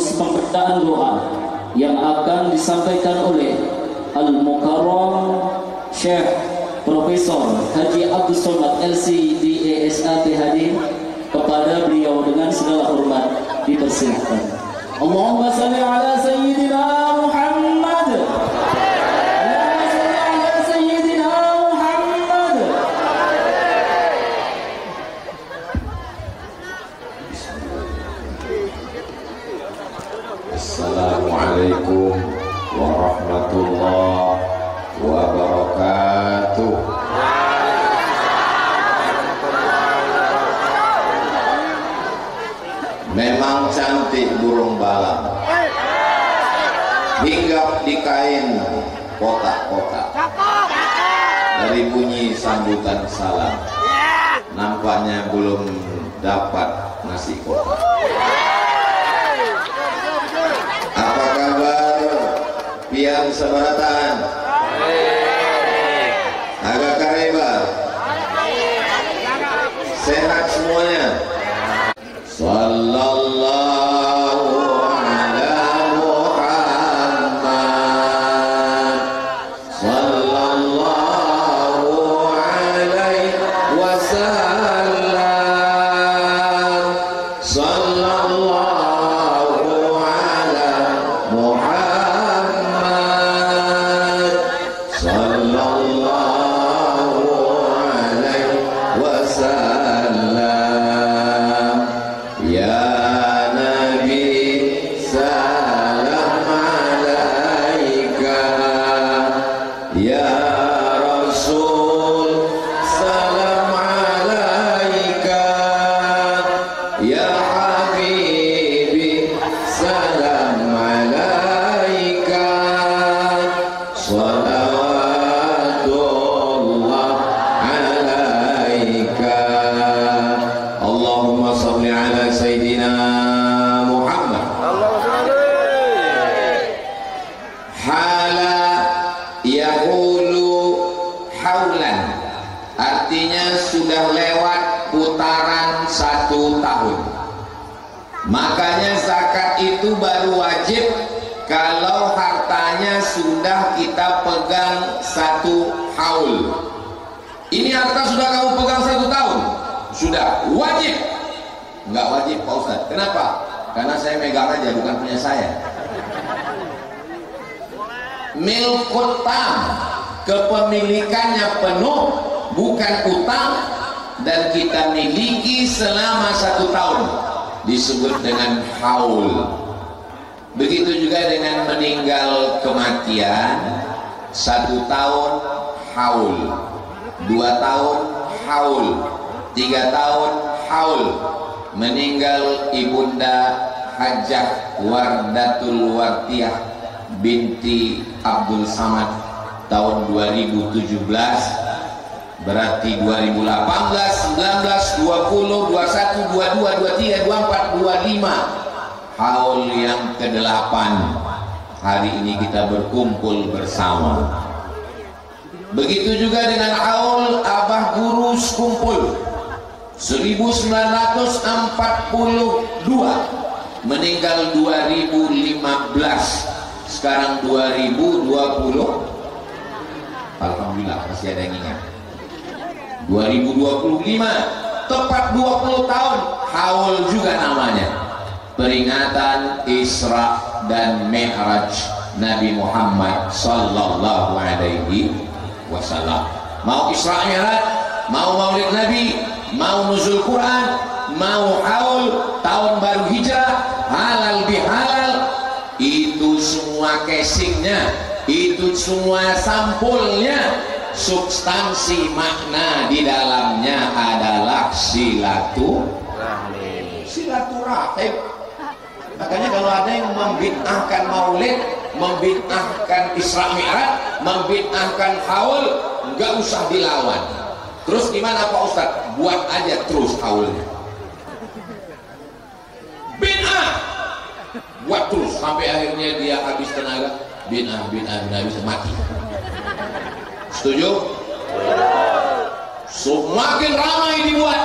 sekaligus pembacaan doa yang akan disampaikan oleh Al-Mukarram Syekh Profesor Haji Abdul Somad LC DASAT hadir. Kepada beliau dengan segala hormat dipersilakan. Allahumma salli ala Sayyidina Muhammad. Allahumma salli ala Sayyidina Muhammad. Assalamualaikum warahmatullahi wabarakatuh. Memang cantik burung balang, hinggap di kain kotak-kotak. Dari bunyi sambutan salam, nampaknya belum dapat nasi kotak. Apa kabar pian sebaratan? Agak kareba, sehat semuanya. Sallallahu ala Muhammad, sallallahu alaihi wasallam, sallallahu ala Muhammad, sallallahu alaihi wasallam. Ya Nabi salam alaika, ya Rasul salam alaika, ya Habibi salam alaika, salawatullah alaika. Allahumma salli ala Sayyidina Muhammad. Hala yahulu haulan, artinya sudah lewat putaran 1 tahun. Makanya zakat itu baru wajib kalau hartanya sudah kita pegang 1 haul. Ini harta sudah kamu pegang 1 tahun, sudah wajib. Enggak wajib Pak Ustadz. Kenapa? Karena saya megang aja, bukan punya saya. Milkut tam, kepemilikannya penuh, bukan utang, dan kita miliki selama 1 tahun, disebut dengan haul. Begitu juga dengan meninggal kematian, 1 tahun haul, 2 tahun haul, 3 tahun haul. Meninggal Ibunda Hajjah Wardatul Wartiyah binti Abdul Samad tahun 2017, berarti 2018, 19, 20, 21, 22, 23, 24, 25, haul yang ke-8. Hari ini kita berkumpul bersama. Begitu juga dengan haul Abah Gurus kumpul 1942, meninggal 2015, sekarang 2020. Alhamdulillah masih ada yang ingat. 2025, tepat 20 tahun haul juga namanya, peringatan Isra dan Mi'raj Nabi Muhammad sallallahu alaihi wasallam. Mau Isra Mi'raj, mau Maulid Nabi, mau nuzul Quran, mau haul, tahun baru hijrah, halal bihalal, itu semua casingnya, itu semua sampulnya, substansi makna di dalamnya adalah silaturahim. Makanya kalau ada yang membid'ahkan maulid, membid'ahkan Isra Mi'raj, membid'ahkan haul, nggak usah dilawan. Terus gimana Pak Ustadz? Buat aja terus haulnya. Bid'ah, buat terus sampai akhirnya dia habis tenaga. Bid'ah bisa mati. Setuju? Semakin ramai dibuat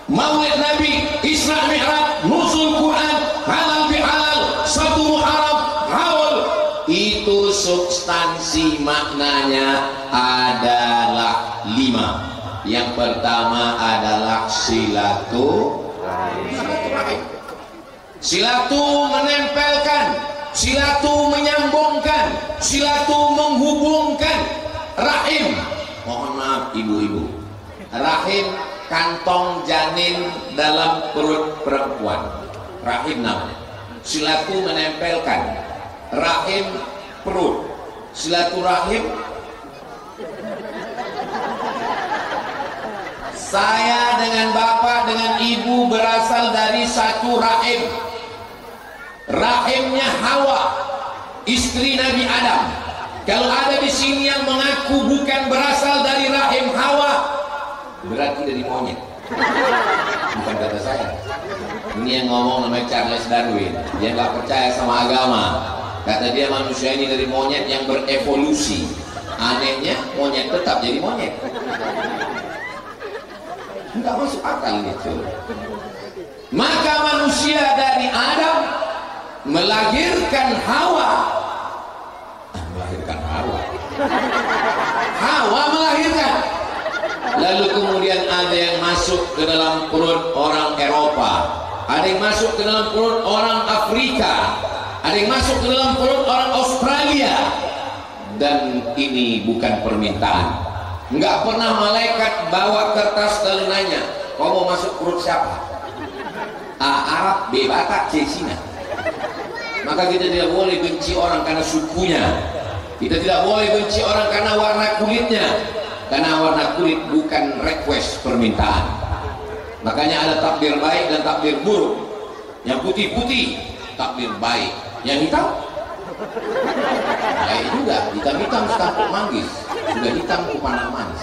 Maulid Nabi, Isra Mi'raj, nuzul Quran, halal bihalal, satu Muharram, haul. Itu substansi maknanya adalah 5. Yang pertama adalah silaturahim. Silatu menempelkan, silatu menyambungkan, silatu menghubungkan. Rahim, mohon maaf ibu-ibu, rahim kantong janin dalam perut perempuan, rahim namanya. Silatu menempelkan, rahim perut, silaturahim. Saya dengan bapak dengan ibu berasal dari satu rahim. Rahimnya Hawa, istri Nabi Adam. Kalau ada di sini yang mengaku bukan berasal dari rahim Hawa, berarti dari monyet. Bukan kata saya. Ini yang ngomong namanya Charles Darwin. Dia nggak percaya sama agama. Kata dia manusia ini dari monyet yang berevolusi. Anehnya monyet tetap jadi monyet. Nggak masuk akal gitu. Maka manusia dari Adam melahirkan Hawa. Melahirkan Hawa. Hawa melahirkan. Lalu kemudian ada yang masuk ke dalam perut orang Eropa, ada yang masuk ke dalam perut orang Afrika, ada yang masuk ke dalam perut orang Australia. Dan ini bukan permintaan. Enggak pernah malaikat bawa kertas lalu nanya, kau mau masuk perut siapa? A, Arab, B, Batak, C, Cina. Maka kita tidak boleh benci orang karena sukunya. Kita tidak boleh benci orang karena warna kulitnya. Karena warna kulit bukan request, permintaan. Makanya ada takdir baik dan takdir buruk. Yang putih-putih takdir baik, yang hitam baik juga. Hitam-hitam setampuk manggis, sudah hitam kupandang manis.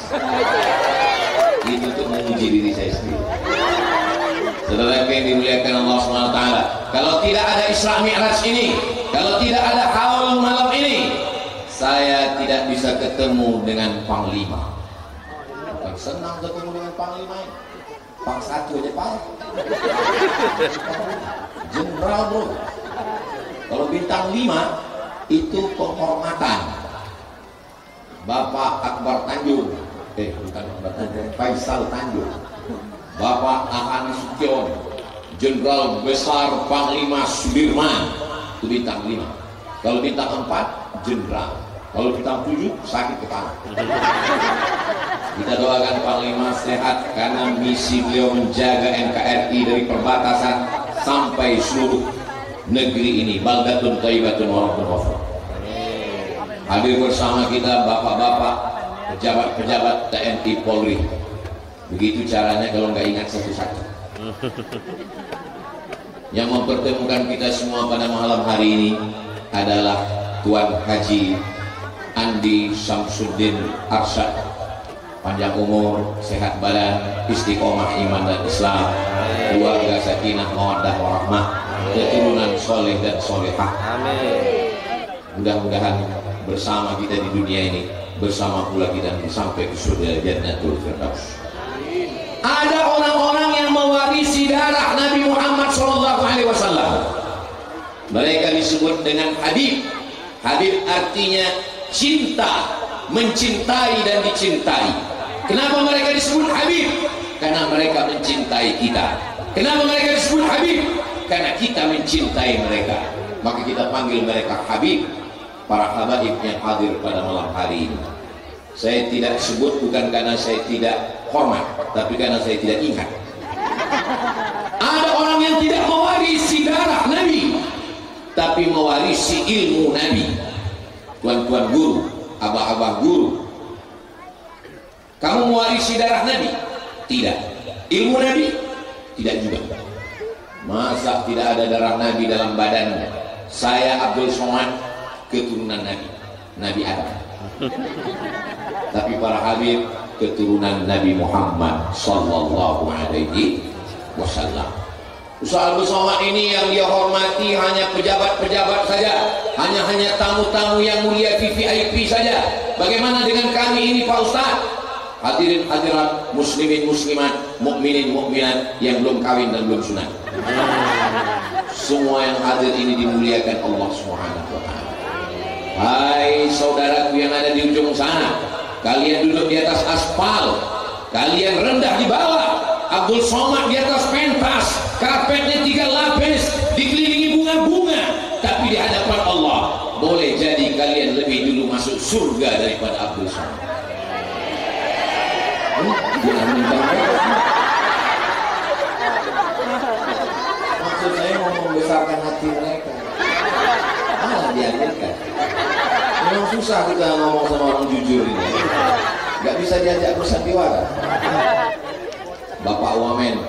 Itu untuk menguji diri saya sendiri. Saudara yang dimuliakan Allah SWT, kalau tidak ada Isra Mi'raj ini, kalau tidak ada haul malam ini, saya tidak bisa ketemu dengan Panglima. Bukan senang ketemu dengan Panglima ini. Pang satu aja Pak. Jenderal bro. Kalau bintang 5 itu penghormatan. Bapak Akbar Tanjung, bukan Akbar Tanjung, Faisal Tanjung. Bapak Ahani Sution, Jenderal Besar Panglima Sudirman, itu bintang 5. Kalau bintang 4, Jenderal. Kalau bintang 7, sakit kepala. Kita doakan Panglima sehat karena misi beliau menjaga NKRI dari perbatasan sampai seluruh negeri ini. Baldatun thayyibatun wa rabbun ghafur. Hadir bersama kita bapak-bapak, pejabat-pejabat TNI Polri. Begitu caranya kalau nggak ingat satu-satu. Yang mempertemukan kita semua pada malam hari ini adalah Tuan Haji Andi Samsuddin Arsyad. Panjang umur, sehat badan, istiqomah iman dan Islam, keluarga sakinah mawaddah warahmah, keturunan soleh dan solehah. Mudah-mudahan bersama kita di dunia ini, bersama pula kita sampai ke surga Jannatul Firdaus. Ada orang-orang yang mewarisi darah Nabi Muhammad SAW. Mereka disebut dengan Habib. Habib artinya cinta, mencintai dan dicintai. Kenapa mereka disebut Habib? Karena mereka mencintai kita. Kenapa mereka disebut Habib? Karena kita mencintai mereka. Maka kita panggil mereka Habib, para habaib yang hadir pada malam hari ini. Saya tidak sebut bukan karena saya tidak hormat, tapi karena saya tidak ingat. Ada orang yang tidak mewarisi darah Nabi, tapi mewarisi ilmu Nabi. Tuan-tuan guru, abah-abah guru, kamu mewarisi darah Nabi? Tidak. Ilmu Nabi? Tidak juga. Masa tidak ada darah Nabi dalam badannya? Saya Abdul Somad, keturunan Nabi, Nabi Adam. Tapi para habib keturunan Nabi Muhammad sallallahu alaihi wasallam. Ustaz Abdul Somad ini yang dia hormati hanya pejabat-pejabat saja, hanya tamu-tamu yang mulia VIP saja. Bagaimana dengan kami ini Pak Ustaz? Hadirin hadirat, muslimin muslimat, mukminin mukminat yang belum kawin dan belum sunat. semua yang hadir ini dimuliakan Allah Subhanahu wa taala. Hai saudaraku yang ada di ujung sana, kalian duduk di atas aspal, kalian rendah di bawah. Abdul Somad di atas pentas, karpetnya 3 lapis, dikelilingi bunga-bunga, tapi di hadapan Allah boleh jadi kalian lebih dulu masuk surga daripada Abdul Somad. Maksud saya mau membesarkan hati mereka, malah diambilkan. Memang susah kita ngomong sama orang jujur ini, nggak bisa diajak bersandiwara. Bapak Wamen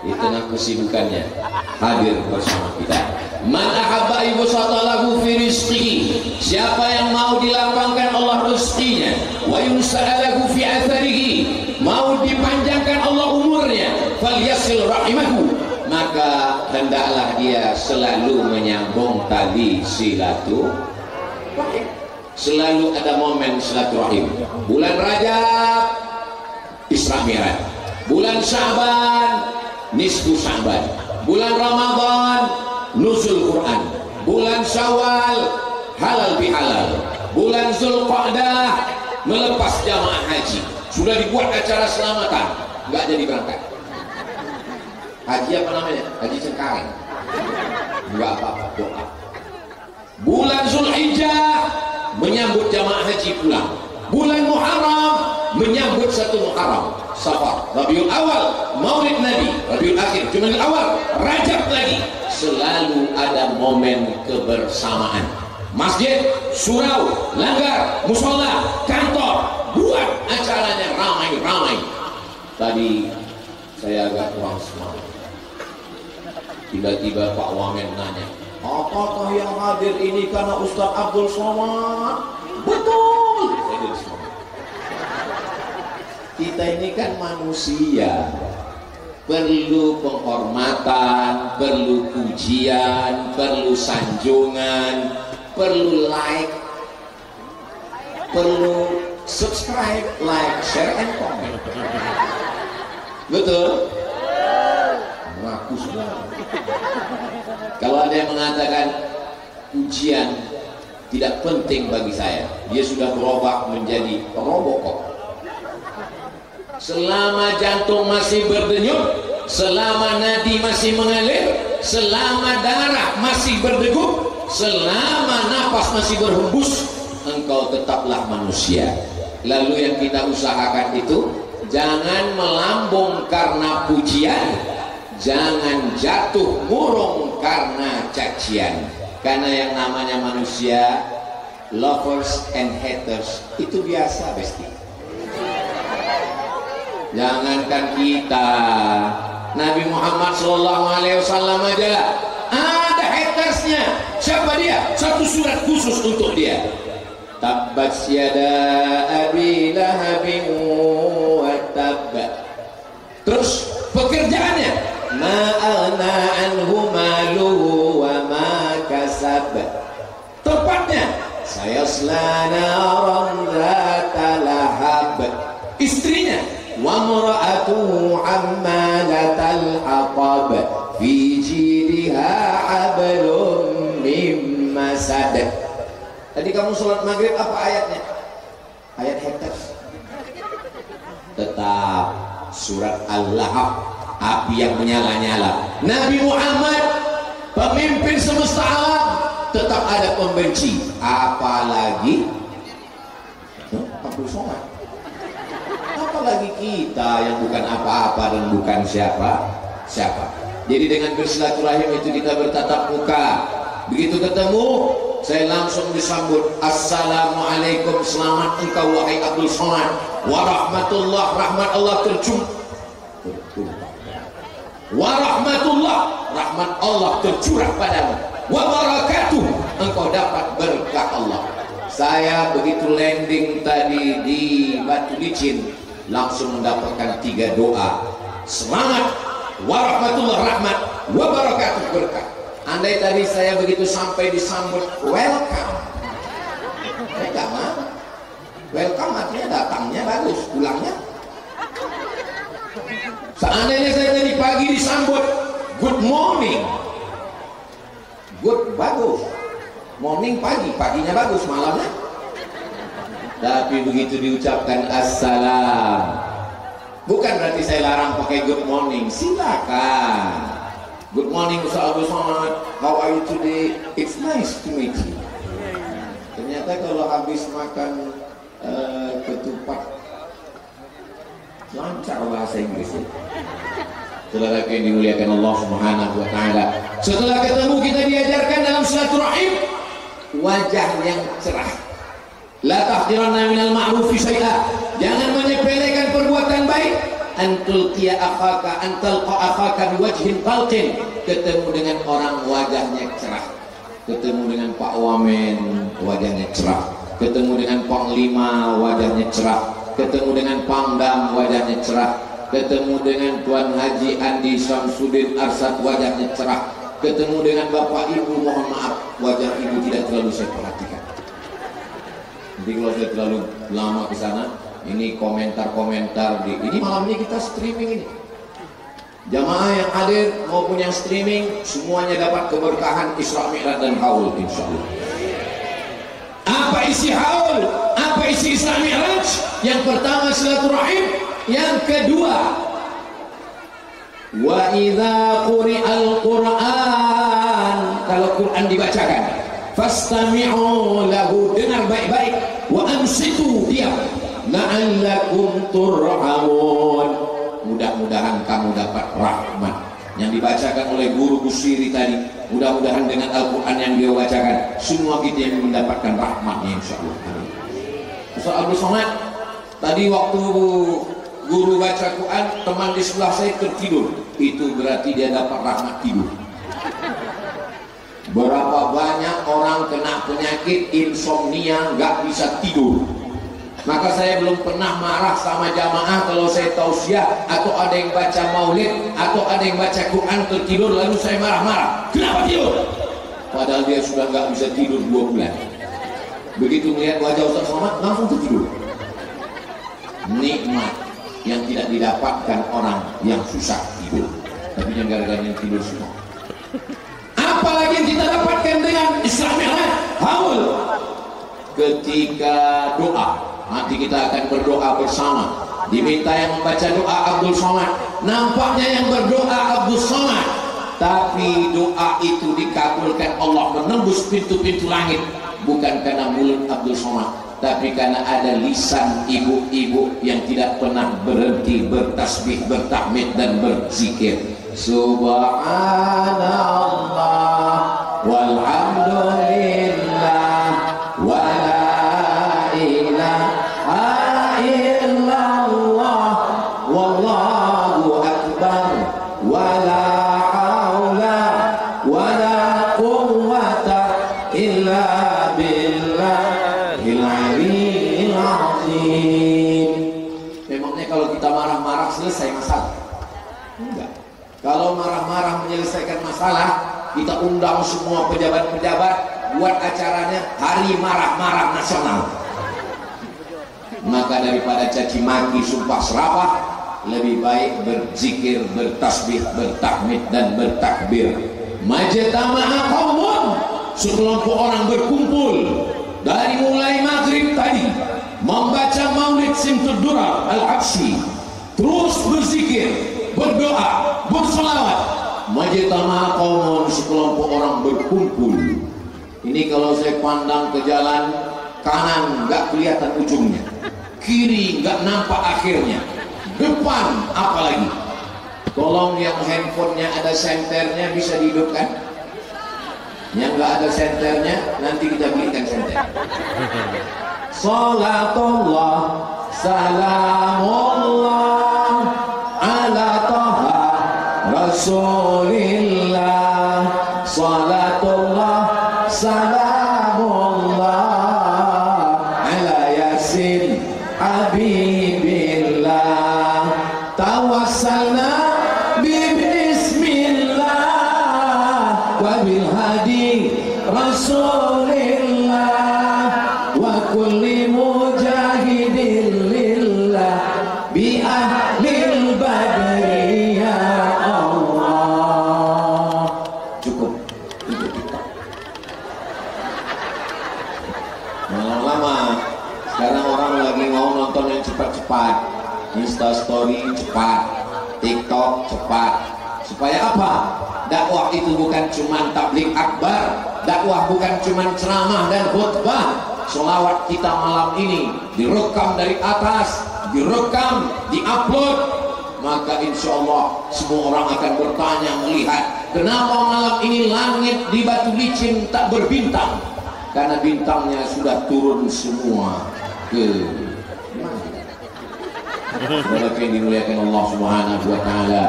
di tengah kesibukannya hadir bersama kita. Man ahabba yubsatalahu fi rizqihi, siapa yang mau dilapangkan Allah rezekinya, wa yus'alahu fi atharihi, mau dipanjangkan Allah umurnya, falyasil rahimahu, maka hendaklah dia selalu menyambung tali silaturahim. Selalu ada momen silaturahim. Bulan Rajab Isra Mi'raj, bulan Sya'ban nisfu Sya'ban, bulan Ramadan nuzul Quran, bulan Syawal halal bihalal, bulan Zulqa'dah melepas jamaah haji. Sudah dibuat acara selamatan, nggak jadi berangkat. Haji apa namanya? Haji Cengkareng. Nggak apa-apa, doa. Bulan Zulhijjah menyambut jamaah haji pulang. Bulan Muharram menyambut 1 Muharram, Safar, Rabiul Awal, Maulid Nabi, Rabiul Akhir, Jumadil Awal, Rajab lagi. Selalu ada momen kebersamaan. Masjid, surau, langgar, musola, kantor, buat acaranya ramai-ramai. Tadi saya agak kurang semangat. Tiba-tiba Pak Wamen nanya, apakah yang hadir ini karena Ustaz Abdul Somad? Betul. Saya jadi semangat. Kita ini kan manusia, perlu penghormatan, perlu pujian, perlu sanjungan, perlu like, perlu subscribe, like, share, and comment. Betul? Ngaku sudah. Kalau ada yang mengatakan pujian tidak penting bagi saya, dia sudah berubah menjadi Robocop. Selama jantung masih berdenyut, selama nadi masih mengalir, selama darah masih berdegup, selama nafas masih berhembus, engkau tetaplah manusia. Lalu yang kita usahakan itu, jangan melambung karena pujian, jangan jatuh murung karena cacian. Karena yang namanya manusia, lovers and haters, itu biasa, besti. Jangankan kita, Nabi Muhammad SAW aja ada hatersnya. Siapa dia? Satu surat khusus untuk dia. Tabbat yada abi lahabin wa tabba. Terus pekerjaannya, ma'ana anhu maluhu wa ma kasab. Tepatnya, sayasla naran dzata lahab. Istrinya, wa mar'atuhu hammalatal hatab fi jidha hablum mim masad. Tadi kamu sholat maghrib apa ayatnya? Ayat haters. Tetap surat Al-Lahab, api yang menyala-nyala. Nabi Muhammad, pemimpin semesta alam, tetap ada pembenci. Apalagi Abdul Somad, apalagi kita yang bukan apa-apa dan bukan siapa-siapa. Jadi dengan bersilaturahim itu kita bertatap muka. Begitu ketemu, saya langsung disambut, assalamualaikum, selamat engkau wahai Abdul Somad, warahmatullah, rahmat Allah tercurah, warahmatullah, rahmat Allah tercurah padamu, wabarakatuh, engkau dapat berkah Allah. Saya begitu landing tadi di Batu Licin, langsung mendapatkan 3 doa, selamat, warahmatullah, rahmat, wabarakatuh, berkah. Andai tadi saya begitu sampai disambut welcome, saya gak mau. Welcome artinya datangnya bagus, pulangnya. Seandainya saya tadi pagi disambut good morning, good bagus, morning pagi, paginya bagus, malamnya. Tapi begitu diucapkan assalam, bukan berarti saya larang pakai good morning, silakan. Good morning Ustaz Abdul Somad, how are you today? It's nice to meet you. Ternyata kalau habis makan ketupat, lancar bahasa Inggrisnya. Saudara yang dimuliakan Allah Subhanahu wa taala. Setelah ketemu kita diajarkan dalam silaturahim wajah yang cerah. La tahqiranna minal ma'rufi syai'a. Jangan menyepelekan perbuatan baik. Antulqiya akhaka antalqa akhaka biwajhin talqin. Ketemu dengan orang wajahnya cerah. Ketemu dengan Pak Wamen wajahnya cerah. Ketemu dengan Panglima wajahnya cerah. Ketemu dengan Pangdam wajahnya cerah. Ketemu dengan Tuan Haji Andi Samsudin Arsad wajahnya cerah. Ketemu dengan Bapak Ibu, mohon maaf, wajah Ibu tidak terlalu saya perhatikan. Nanti kalau saya terlalu lama ke sana, ini komentar-komentar ini malam ini kita streaming ini. Jamaah yang hadir maupun yang streaming semuanya dapat keberkahan Isra Mi'raj dan haul insyaallah. Apa isi haul? Apa isi Isra Mi'raj? Yang pertama silaturahim, yang kedua wa idza quri'al Qur'an, kalau Quran dibacakan fastami'u lahu, dengar baik-baik, wa ansitu, diam, la'allakum turhamun, mudah-mudahan kamu dapat rahmat. Yang dibacakan oleh guru Busiri tadi, mudah-mudahan dengan Al-Quran yang dia bacakan semua kita yang mendapatkan rahmatnya insyaallah. Ustaz Abdul Somad tadi waktu guru baca Quran, teman di sebelah saya tertidur, itu berarti dia dapat rahmat tidur. Berapa banyak orang kena penyakit insomnia, nggak bisa tidur. Maka saya belum pernah marah sama jamaah kalau saya tausiah atau ada yang baca maulid atau ada yang baca Quran tertidur lalu saya marah-marah. Kenapa tidur? Padahal dia sudah nggak bisa tidur 2 bulan. Begitu melihat wajah Ustaz Somad langsung tertidur. Nikmat yang tidak didapatkan orang yang susah tidur, tapi yang gara-gara yang tidur semua. Apalagi yang kita dapatkan dengan Isra Mi'raj, haul. Ketika doa, nanti kita akan berdoa bersama. Diminta yang membaca doa Abdul Somad. Nampaknya yang berdoa Abdul Somad, tapi doa itu dikabulkan Allah menembus pintu-pintu langit, bukan karena mulut Abdul Somad, tapi karena ada lisan ibu-ibu yang tidak pernah berhenti bertasbih, bertahmid dan berzikir. Subhanallah walhamdulillah wa la ilaha illallah wallahu akbar wa la haula wa la quwwata illa billahil aliyyil azim. Memangnya kalau kita marah-marah selesai masalah? Enggak. Kalau marah-marah menyelesaikan masalah, kita undang semua pejabat-pejabat buat acaranya Hari Marah-Marah Nasional. Maka daripada caci maki, sumpah serapah, lebih baik berzikir, bertasbih, bertahmid dan bertakbir. Majtama'a qaumun, sekelompok orang berkumpul dari mulai maghrib tadi membaca Maulid Simtud Durar Al-Habsyi, terus berzikir, berdoa, berselawat. Majtama'a qaumun, sekelompok orang berkumpul. Ini kalau saya pandang ke jalan kanan nggak kelihatan ujungnya, kiri nggak nampak akhirnya, depan apalagi. Tolong yang handphonenya ada senternya bisa dihidupkan. Yang nggak ada senternya nanti kita belikan senter. Salatullah salamullah ala taha rasulillah, salatullah salamullah ala yasin habibillah, tawassalna bismillah wa bil hadi rasulillah wa kulli mujahidin lillah bi ahlil badri ya Allah. Cukup untuk kita. Lama-lama sekarang orang lagi mau nonton yang cepat-cepat, Insta Story cepat, TikTok cepat. Supaya apa? Dakwah itu bukan cuma tabligh akbar, dakwah bukan cuma ceramah dan khutbah. Sholawat kita malam ini direkam dari atas, direkam, diupload, maka insya Allah semua orang akan bertanya melihat kenapa malam ini langit di Batu Licin tak berbintang, karena bintangnya sudah turun semua ke saudara yang dimuliakan Allah Subhanahu wa Ta'ala.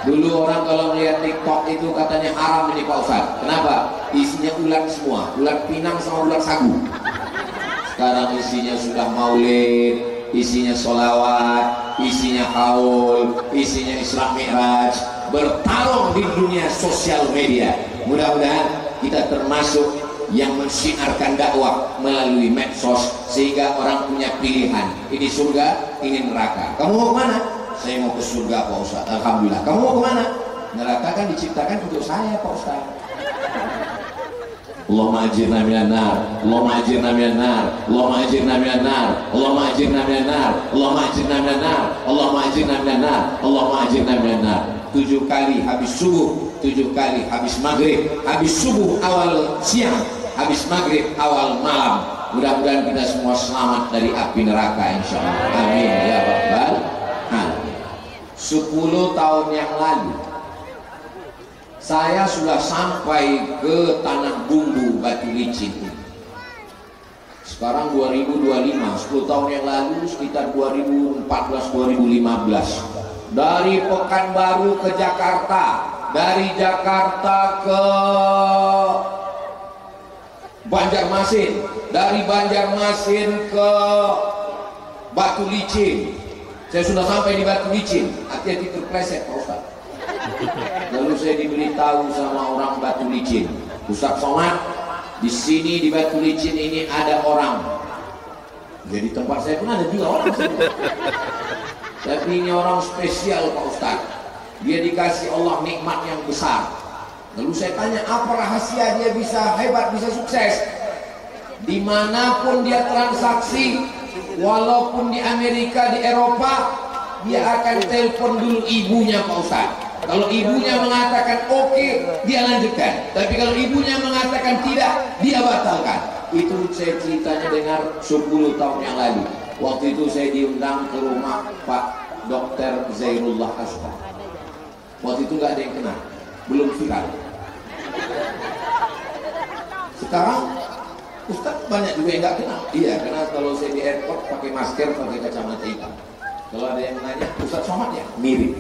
Dulu orang kalau melihat TikTok itu katanya haram ini Pak Ustaz. Kenapa? Isinya ulat semua, ulat pinang sama ulat sagu. Sekarang isinya sudah maulid, isinya sholawat, isinya haul, isinya Isra Mi'raj, bertarung di dunia sosial media. Mudah-mudahan kita termasuk yang mensiarkan dakwah melalui medsos sehingga orang punya pilihan. Ini surga, ini neraka. Kamu mau kemana? Saya mau ke surga Pak Ustaz. Alhamdulillah. Kamu mau kemana? Neraka kan diciptakan untuk saya Pak Ustaz. Allahumma ajirna minan nar, Allahumma ajirna minan nar, Allahumma ajirna minan nar, Allahumma ajirna minan nar, Allahumma ajirna minan nar, Allahumma ajirna minan nar, Allahumma ajirna minan nar. 7 kali habis subuh, 7 kali habis maghrib, habis subuh awal siang, habis maghrib awal malam. Mudah-mudahan kita semua selamat dari api neraka insyaallah. Amin ya rabbal alamin. 10 tahun yang lalu saya sudah sampai ke tanah bumbu Batu Licin. Sekarang 2025, 10 tahun yang lalu sekitar 2014-2015. Dari Pekanbaru ke Jakarta, dari Jakarta ke Banjarmasin, dari Banjarmasin ke Batu Licin. Saya sudah sampai di Batu Licin. Hati-hati terpleset Pak Ustaz. Lalu saya diberitahu sama orang Batu Licin, Ustaz Somad, di sini di Batu Licin ini ada orang. Jadi tempat saya pun ada juga orang. Tapi ini orang spesial Pak Ustaz. Dia dikasih Allah nikmat yang besar. Lalu saya tanya, apa rahasia dia bisa hebat, bisa sukses? Dimanapun dia transaksi, walaupun di Amerika, di Eropa, dia akan telepon dulu ibunya Pak Ustaz. Kalau ibunya mengatakan oke, dia lanjutkan. Tapi kalau ibunya mengatakan tidak, dia batalkan. Itu saya ceritanya dengar 10 tahun yang lalu. Waktu itu saya diundang ke rumah Pak Dr. Zairullah Asghar. Waktu itu nggak ada yang kenal, belum viral. Sekarang Ustaz banyak juga yang nggak kenal. Iya, karena kalau saya di airport pakai masker, pakai kacamata hitam. Kalau ada yang nanya, Ustaz Somad ya? Mirip.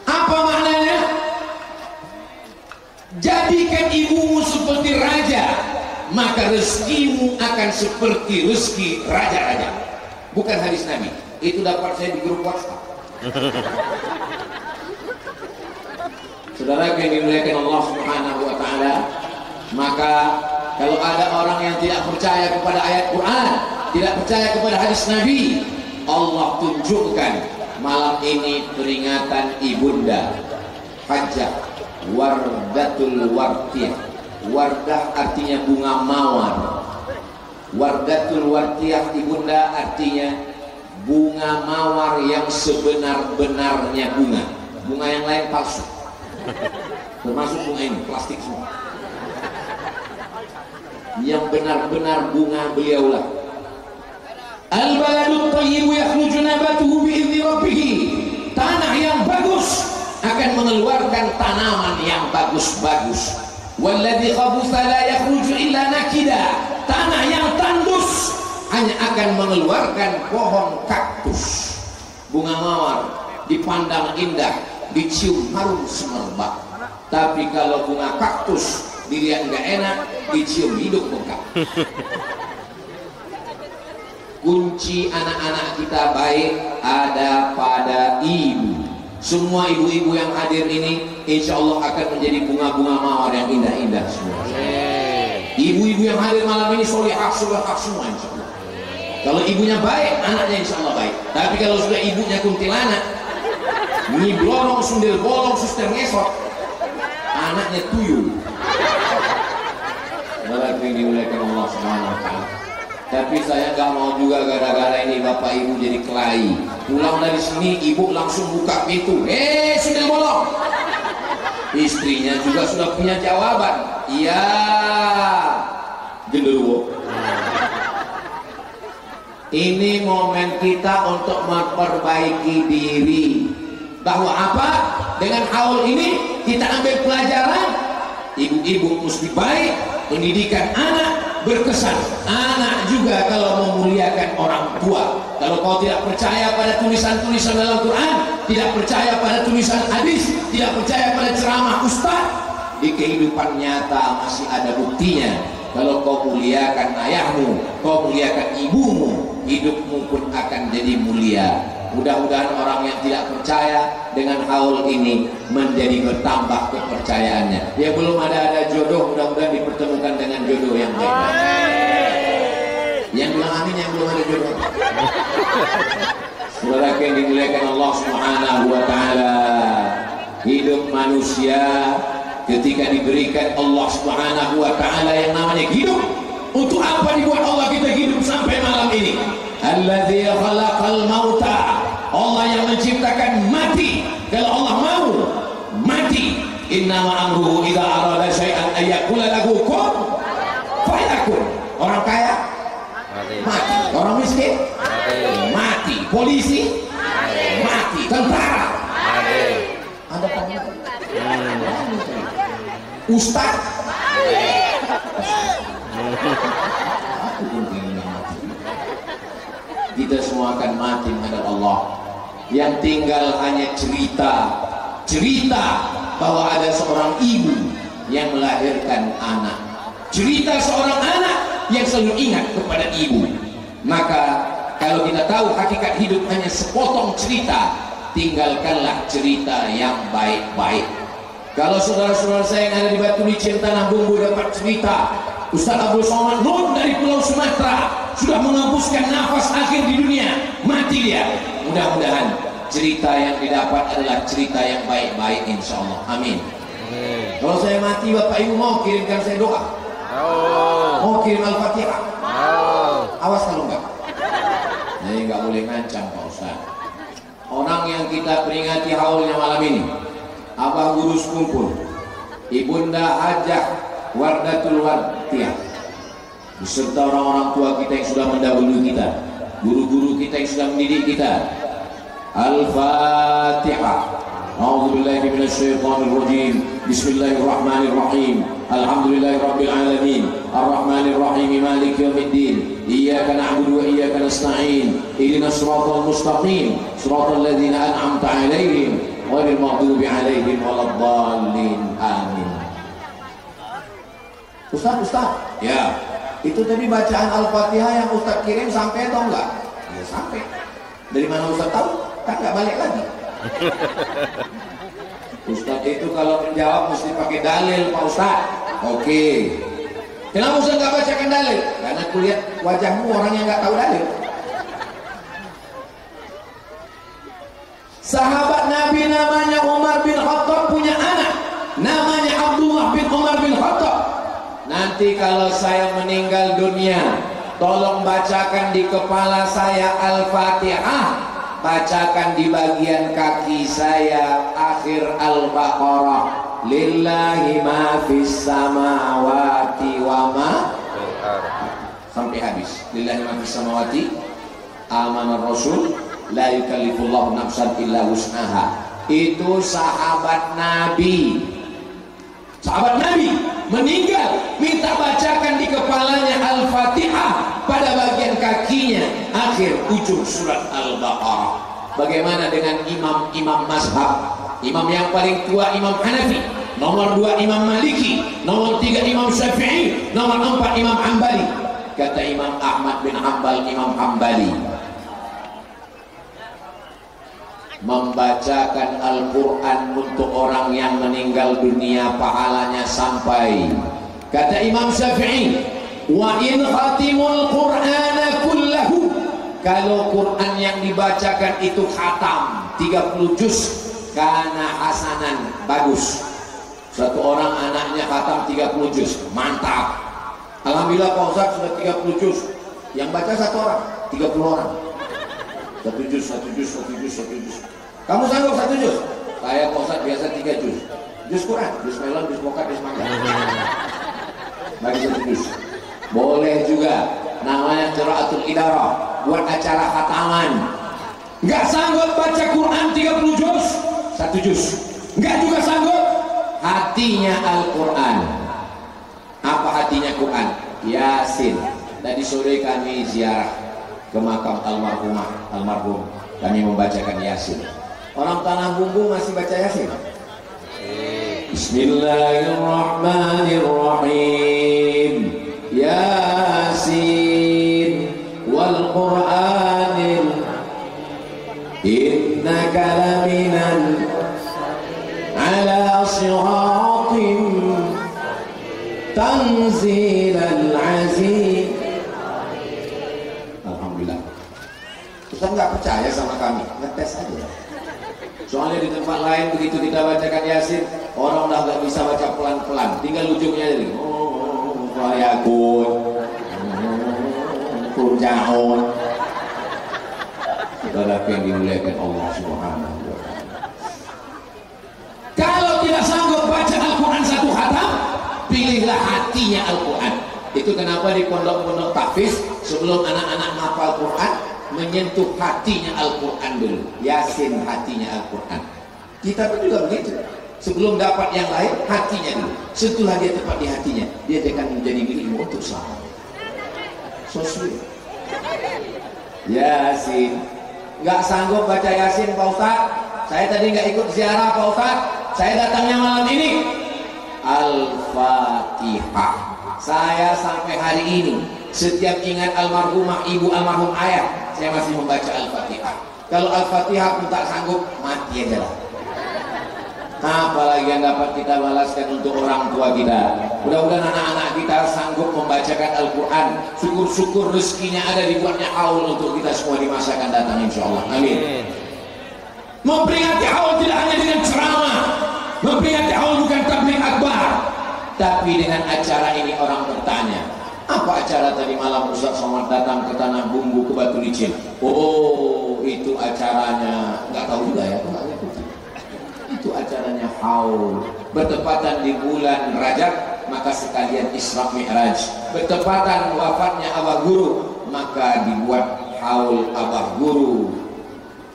Apa maknanya? Jadikan ibumu seperti raja, maka rezekimu akan seperti rezeki raja-raja. Bukan hadis Nabi. Itu dapat saya di grup WhatsApp. Saudara yang dimuliakan Allah Subhanahu wa Ta'ala, maka kalau ada orang yang tidak percaya kepada ayat Quran, tidak percaya kepada hadis Nabi, Allah tunjukkan malam ini peringatan ibunda Hajjah Wardatul Wartiyah. Wardah artinya bunga mawar, Wardatul Wartiyah ibunda artinya bunga mawar yang sebenar-benarnya bunga. Bunga yang lain palsu, termasuk bunga ini plastik semua. Yang benar-benar bunga beliaulah. Al-baladut thayyibu yakhruju nabatuhu bi'izni rabbih. Tanah yang bagus akan mengeluarkan tanaman yang bagus-bagus. Walladzi khabutha la yakhruju illa nakida. Tanah yang tandus hanya akan mengeluarkan pohon kaktus. Bunga mawar dipandang indah, dicium harum semerbak. Tapi kalau bunga kaktus dilihat nggak enak, dicium hidup bengkak. Kunci anak-anak kita baik ada pada ibu. Semua ibu-ibu yang hadir ini insya Allah akan menjadi bunga-bunga mawar yang indah-indah semua. Ibu-ibu yang hadir malam ini solehah semua insya Allah. Kalau ibunya baik, anaknya insya Allah baik. Tapi kalau sudah ibunya kuntilanak, nyiblorong, sundel bolong, suster ngesot, anaknya tuyul. yang dimuliakan Allah Subhanahu wa taala. Tapi saya nggak mau juga gara-gara ini Bapak Ibu jadi kelahi. Pulang dari sini ibu langsung buka pintu. Sudah bolong. Istrinya juga sudah punya jawaban. Iya. Genderuwo. Ini momen kita untuk memperbaiki diri. Bahwa apa? Dengan haul ini kita ambil pelajaran. Ibu-ibu mesti baik, pendidikan anak berkesan. Anak juga kalau memuliakan orang tua. Kalau kau tidak percaya pada tulisan-tulisan dalam Quran, tidak percaya pada tulisan hadis, tidak percaya pada ceramah ustaz, di kehidupan nyata masih ada buktinya. Kalau kau muliakan ayahmu, kau muliakan ibumu, hidupmu pun akan jadi mulia. Mudah-mudahan orang yang tidak percaya dengan haul ini menjadi bertambah kepercayaannya. Ya belum ada jodoh, mudah-mudahan dipertemukan dengan jodoh yang baik. Yang bilang amin yang belum ada jodoh. Saudara yang dimuliakan Allah Subhanahu wa taala, hidup manusia ketika diberikan Allah Subhanahu wa taala yang namanya hidup, untuk apa dibuat Allah kita hidup sampai malam ini? Alladzi khalaqal mauta, Allah yang menciptakan mati. Kalau Allah mau mati, innama amruhu idza arada syai'an ayyaqula lahu kun fayakun. Orang kaya mati, orang miskin mati, polisi mati, tentara ada ustaz kita semua akan mati menghadap Allah. Yang tinggal hanya cerita bahwa ada seorang ibu yang melahirkan anak, cerita seorang anak yang selalu ingat kepada ibu. Maka kalau kita tahu hakikat hidup hanya sepotong cerita, tinggalkanlah cerita yang baik-baik. Kalau saudara-saudara saya yang ada di Batu Licin Tanah Bumbu dapat cerita Ustaz Abdul Somad Nur dari Pulau Sumatera sudah mengembuskan nafas akhir di dunia, mati dia. Mudah-mudahan cerita yang didapat adalah cerita yang baik-baik, insya Allah. Amin. Kalau saya mati, Bapak Ibu mau kirimkan saya doa? Mau kirim Al-Fatihah? Awas kalau enggak. Jadi enggak boleh ngancam Pak Ustaz. Orang yang kita peringati haulnya malam ini, Abah Guru Sekumpul, Ibunda Hajah Wardatul Wardiyah, beserta orang-orang tua kita yang sudah mendahului kita, guru-guru kita yang sudah mendidik kita. Al-Fatihah. A'udzubillahi minasyaitonir rajim. Bismillahirrahmanirrahim. Alhamdulillahirabbil alamin. Arrahmanir rahim. Maliki yaumiddin. Iyyaka na'budu wa iyyaka nasta'in. Ihdinas siratal mustaqim. Siratal ladzina an'amta 'alaihim ghairil maghdubi 'alaihim waladdallin. Amin. Ustaz, ya, itu tadi bacaan Al-Fatihah yang Ustaz kirim sampai atau enggak? Ya sampai. Dari mana Ustaz tahu? Kan enggak balik lagi. Ustaz itu kalau menjawab mesti pakai dalil Pak Ustaz. Oke. Kenapa Ustaz enggak bacakan dalil? Karena aku lihat wajahmu orang yang enggak tahu dalil. Sahabat Nabi namanya Umar bin Khattab punya anak namanya Abdullah bin Umar bin Khattab. Nanti kalau saya meninggal dunia, tolong bacakan di kepala saya Al-Fatihah, bacakan di bagian kaki saya akhir Al-Baqarah. Lillahi ma fis samawati wa ma sampai habis. Lillahi ma fis samawati amanar rasul la yukallifullahu nafsan illa wus'aha. Itu sahabat Nabi. Sahabat Nabi meninggal, minta bacakan di kepalanya Al-Fatihah, pada bagian kakinya akhir ujung surat Al-Baqarah. Bagaimana dengan imam-imam mazhab? Imam yang paling tua Imam Hanafi, nomor 2 Imam Maliki, nomor 3 Imam Syafi'i, nomor 4 Imam Hambali. Kata Imam Ahmad bin Hanbal, Imam Hambali, membacakan Al-Quran untuk orang yang meninggal dunia pahalanya sampai. Kata Imam Syafi'i, wa in khatimul Qur'ana kullahu, kalau Quran yang dibacakan itu khatam 30 juz, kana hasanan, bagus. Satu orang anaknya khatam 30 juz, mantap. Alhamdulillah Pak Ustaz sudah 30 juz. Yang baca 1 orang, 30 orang. 1 juz. Kamu sanggup 1 juz? Saya Pak Ustaz biasa 3 juz. Juz Quran, juz melon, juz mokat, juz mangga. Bagi 1 juz. Boleh juga, namanya qiraatul idarah, buat acara khataman. Nggak sanggup baca Quran 30 juz, 1 juz. Nggak juga sanggup, hatinya Al-Quran. Apa hatinya Quran? Yasin. Tadi sore kami ziarah ke makam almarhum. Kami membacakan Yasin. Orang Tanah Bumbu masih baca Yasin? Bismillahirrahmanirrahim. Yasin wal Qur'anil innaka laminan ala siratim tanzilal aziz. Alhamdulillah. Ustaz nggak percaya sama kami, ngetes aja. Soalnya di tempat lain begitu kita bacakan Yasin, orang udah nggak bisa baca pelan-pelan, tinggal ujungnya jadi Kurjaun. Saudara yang dimuliakan Allah Subhanahu wa Ta'ala. Kalau tidak sanggup baca Al-Quran 1 khatam, pilihlah hatinya Al-Quran. Itu kenapa di pondok-pondok tahfiz sebelum anak-anak hafal Quran menyentuh hatinya Al-Quran dulu. Yasin hatinya Al-Quran. Kita pun juga begitu. Sebelum dapat yang lain, hatinya dulu. Setelah dia tepat di hatinya, dia akan menjadi milikmu untuk selamanya. So sweet. Yasin. Nggak sanggup baca Yasin Pak Ustaz. Saya tadi nggak ikut ziarah Pak Ustaz. Saya datangnya malam ini. Al-Fatihah. Saya sampai hari ini setiap ingat almarhumah ibu almarhum ayah, saya masih membaca Al-Fatihah. Kalau Al-Fatihah pun tak sanggup, mati aja lah. Apalagi yang dapat kita balaskan untuk orang tua kita. Mudah-mudahan anak-anak kita sanggup membacakan Al-Quran. Syukur-syukur rezekinya ada dibuatnya haul untuk kita semua di masa akan datang, insya Allah. Amin. Memperingati haul tidak hanya dengan ceramah. Memperingati haul bukan tabligh akbar, tapi dengan acara ini orang bertanya, apa acara tadi malam Ustaz Somad datang ke Tanah Bumbu ke Batu Licin? Oh, itu acaranya nggak tahu juga ya, nggak ngikutin. Itu acaranya haul. Bertepatan di bulan Rajab, maka sekalian Isra Mi'raj. Bertepatan wafatnya Abah Guru, maka dibuat haul Abah Guru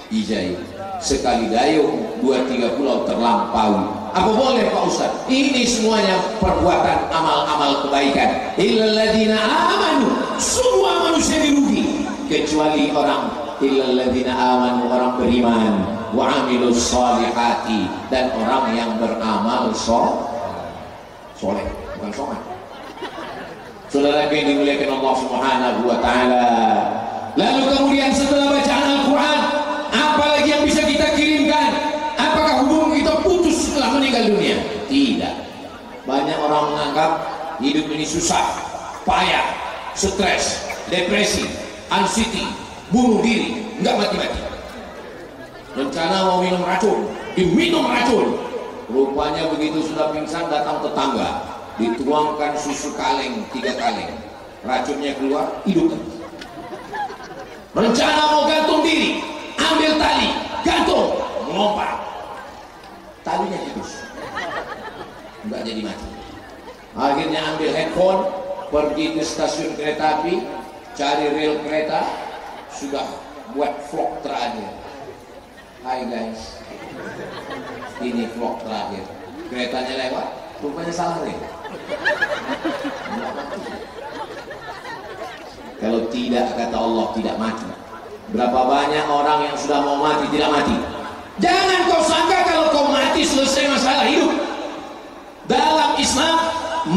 Ijai. Sekali dayung 2-3 pulau terlampaui. Apa boleh Pak Ustaz? Ini semuanya perbuatan amal-amal kebaikan. Illalladzina amanu, semua manusia dirugi kecuali orang illalladzina amanu, orang beriman, wa amilus solihati, dan orang yang beramal soleh, bukan somat. Saudara yang dimuliakan Allah Subhanahu wa Ta'ala. Lalu kemudian setelah bacaan Al-Quran, apa lagi yang bisa kita kirimkan? Apakah hubungan kita putus setelah meninggal dunia? Tidak. Banyak orang menganggap hidup ini susah, payah, stres, depresi, anxiety, bunuh diri, nggak mati-mati. Rencana mau minum racun, diminum racun. Rupanya begitu sudah pingsan, datang tetangga, dituangkan susu kaleng 3 kaleng, racunnya keluar, hidup. Rencana mau gantung diri, ambil tali, gantung, melompat, talinya putus, nggak jadi mati. Akhirnya ambil handphone, pergi ke stasiun kereta api, cari rel kereta, sudah buat vlog terakhir. Hai guys, ini vlog terakhir. Keretanya lewat, rupanya salah rel. Kalau tidak, kata Allah, tidak mati. Berapa banyak orang yang sudah mau mati tidak mati. Jangan kau sangka kalau kau mati selesai masalah hidup. Dalam Islam,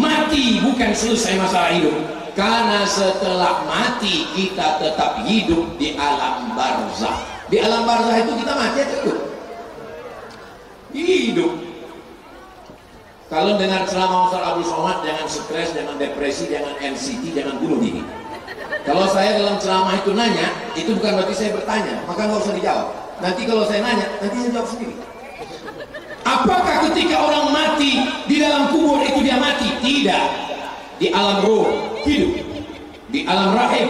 mati bukan selesai masalah hidup. Karena setelah mati kita tetap hidup di alam barzah. Di alam barzah itu kita mati atau hidup? Hidup. Kalau dengar ceramah Ustaz Abdul Somad, jangan stres, jangan depresi, jangan anxiety, jangan bunuh diri. Kalau saya dalam ceramah itu nanya, itu bukan berarti saya bertanya, maka nggak usah dijawab. Nanti kalau saya nanya, nanti saya jawab sendiri. Apakah ketika orang mati di dalam kubur itu dia mati? Tidak. di alam ruh hidup, di alam rahim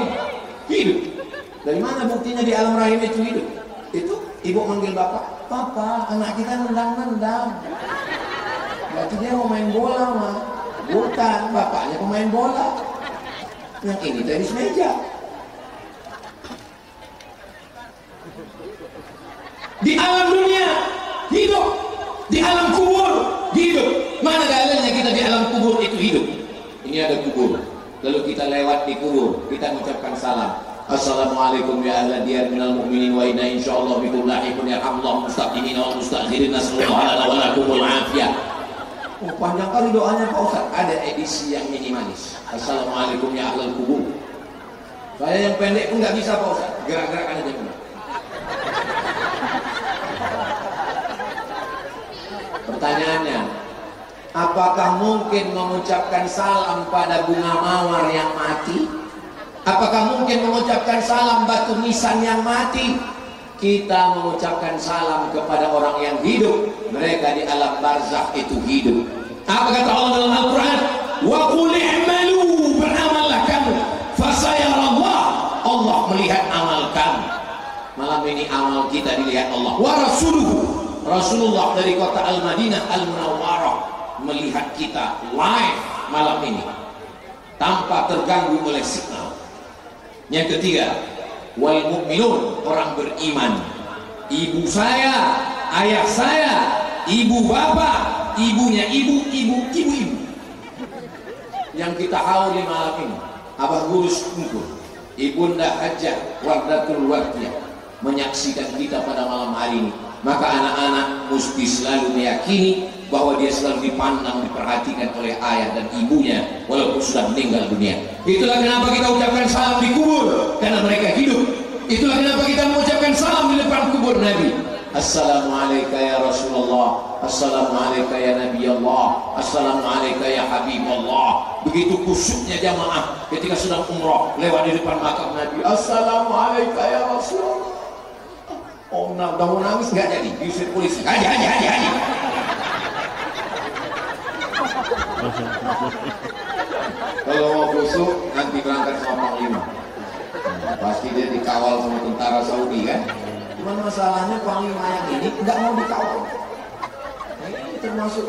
hidup. Dari mana buktinya di alam rahim itu hidup? Itu ibu manggil bapak, papa, anak kita nendang-nendang. Berarti dia mau main bola mah. Bukan, bapaknya pemain bola. Yang ini tenis meja. Di alam dunia hidup, di alam kubur hidup. Mana dalilnya kita di alam kubur itu hidup? Ini ada kubur, lalu kita lewat di kubur, kita mengucapkan salam. Assalamualaikum ya ahla diyar minal mu'minin wa inna insyaallah bikum lahiqun yarhamullahu mustaqimin wa mustakhirin nasallallahu ala wa lakumul afiyah. Oh, panjang kali doanya Pak Ustaz. Ada edisi yang minimalis. Assalamualaikum ya ahlal kubur. Saya yang pendek pun nggak bisa Pak Ustaz. Gerak-gerakan aja pun. Pertanyaannya, apakah mungkin mengucapkan salam pada bunga mawar yang mati? Apakah mungkin mengucapkan salam batu nisan yang mati? Kita mengucapkan salam kepada orang yang hidup. Mereka di alam barzakh itu hidup. Apa kata Allah dalam Al-Quran? Wa qul i'malu, beramallah kamu, fasayarallah, Allah melihat amal kamu. Malam ini amal kita dilihat Allah. Wa rasuluhu, Rasulullah dari kota Al-Madinah Al-Munawwarah melihat kita live malam ini tanpa terganggu oleh signal. Yang ketiga, wal mu'minun, orang beriman. Ibu saya, ayah saya, ibu bapak, ibunya ibu. Yang kita hauli malam ini, Abah Gurus kumpul, Ibunda Hajjah Wardatul Wardiyah menyaksikan kita pada malam hari ini. Maka anak-anak mesti selalu meyakini bahwa dia selalu dipandang, diperhatikan oleh ayah dan ibunya walaupun sudah meninggal dunia. Itulah kenapa kita ucapkan salam di kubur, karena mereka hidup. Itulah kenapa kita mengucapkan salam di depan kubur Nabi. Assalamualaikum ya Rasulullah, Assalamualaikum ya Nabi Allah, Assalamualaikum ya Habib Allah. Begitu khusyuknya jamaah ketika sedang umrah lewat di depan makam Nabi. Assalamualaikum ya Rasulullah. Oh, udah mau nangis nggak jadi, diusir polisi. Haji. Kalau mau khusyuk nanti berangkat sama Panglima. Pasti dia dikawal sama tentara Saudi kan. Cuman masalahnya Panglima yang ini nggak mau dikawal. Ini termasuk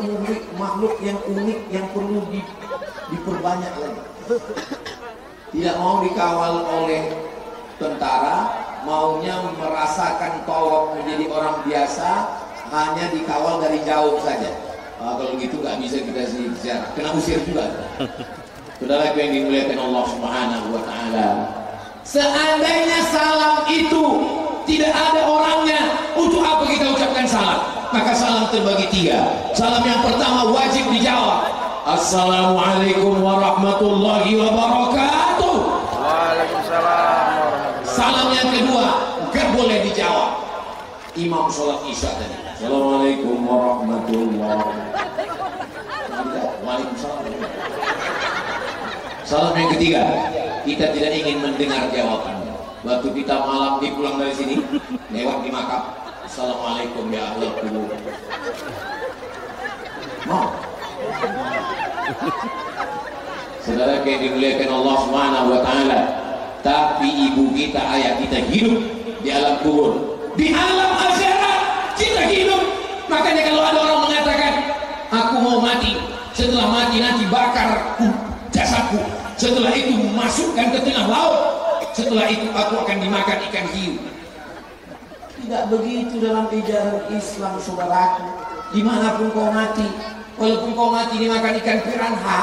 makhluk yang unik yang perlu diperbanyak lagi. Tidak mau dikawal oleh tentara, maunya merasakan tawaf menjadi orang biasa, hanya dikawal dari jauh saja. Kalau gitu nggak bisa kita ziarah, kena usir juga. Saudara yang dimuliakan Allah Subhanahu wa Ta'ala, seandainya salam itu tidak ada orangnya, untuk apa kita ucapkan salam? Maka salam terbagi tiga. Salam yang pertama wajib dijawab, Assalamualaikum warahmatullahi wabarakatuh. Waalaikumsalam. Salam yang kedua gak boleh dijawab. Imam sholat isya tadi, Assalamualaikum warahmatullahi wabarakatuh. Waalaikumsalam. Salam yang ketiga, kita tidak ingin mendengar jawabannya. Waktu kita malam ini pulang dari sini, lewat di makam, Assalamualaikum ya ahlal kubur. Mau? Saudara yang dimuliakan Allah Subhanahu wa Ta'ala, tapi ibu kita, ayah kita hidup di alam kubur. Di alam akhirat kita hidup. Makanya kalau ada orang mengatakan, aku mau mati, setelah mati nanti bakar jasadku, setelah itu masukkan ke tengah laut, setelah itu aku akan dimakan ikan hiu. Tidak begitu dalam ajaran Islam, saudaraku. Dimanapun kau mati, walaupun kau mati dimakan ikan piranha,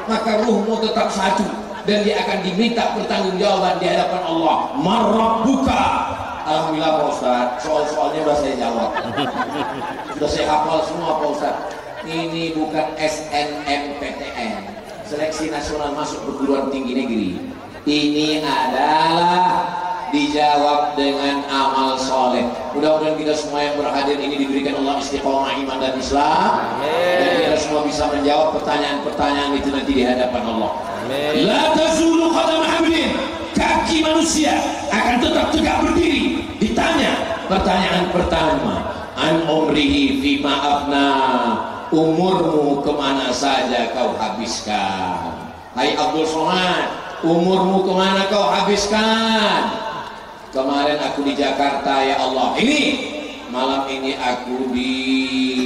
maka ruhmu tetap satu dan dia akan diminta pertanggungjawaban di hadapan Allah. Marabbuka. Alhamdulillah Pak Ustaz, soal-soalnya sudah saya jawab. Sudah saya hafal semua Pak Ustaz. Ini bukan SNMPTN, Seleksi Nasional Masuk Perguruan Tinggi Negeri. Ini adalah dijawab dengan amal soleh. Mudah-mudahan kita semua yang berhadir ini diberikan Allah istiqomah iman dan Islam. Dan kita semua bisa menjawab pertanyaan-pertanyaan itu nanti di hadapan Allah. La tazulu qadam abdin, kaki manusia akan tetap tegak berdiri. Ditanya pertanyaan pertama, an umrihi fima afna, umurmu kemana saja kau habiskan. Hai Abdul Somad, umurmu kemana kau habiskan? Kemarin aku di Jakarta ya Allah. Ini malam ini aku di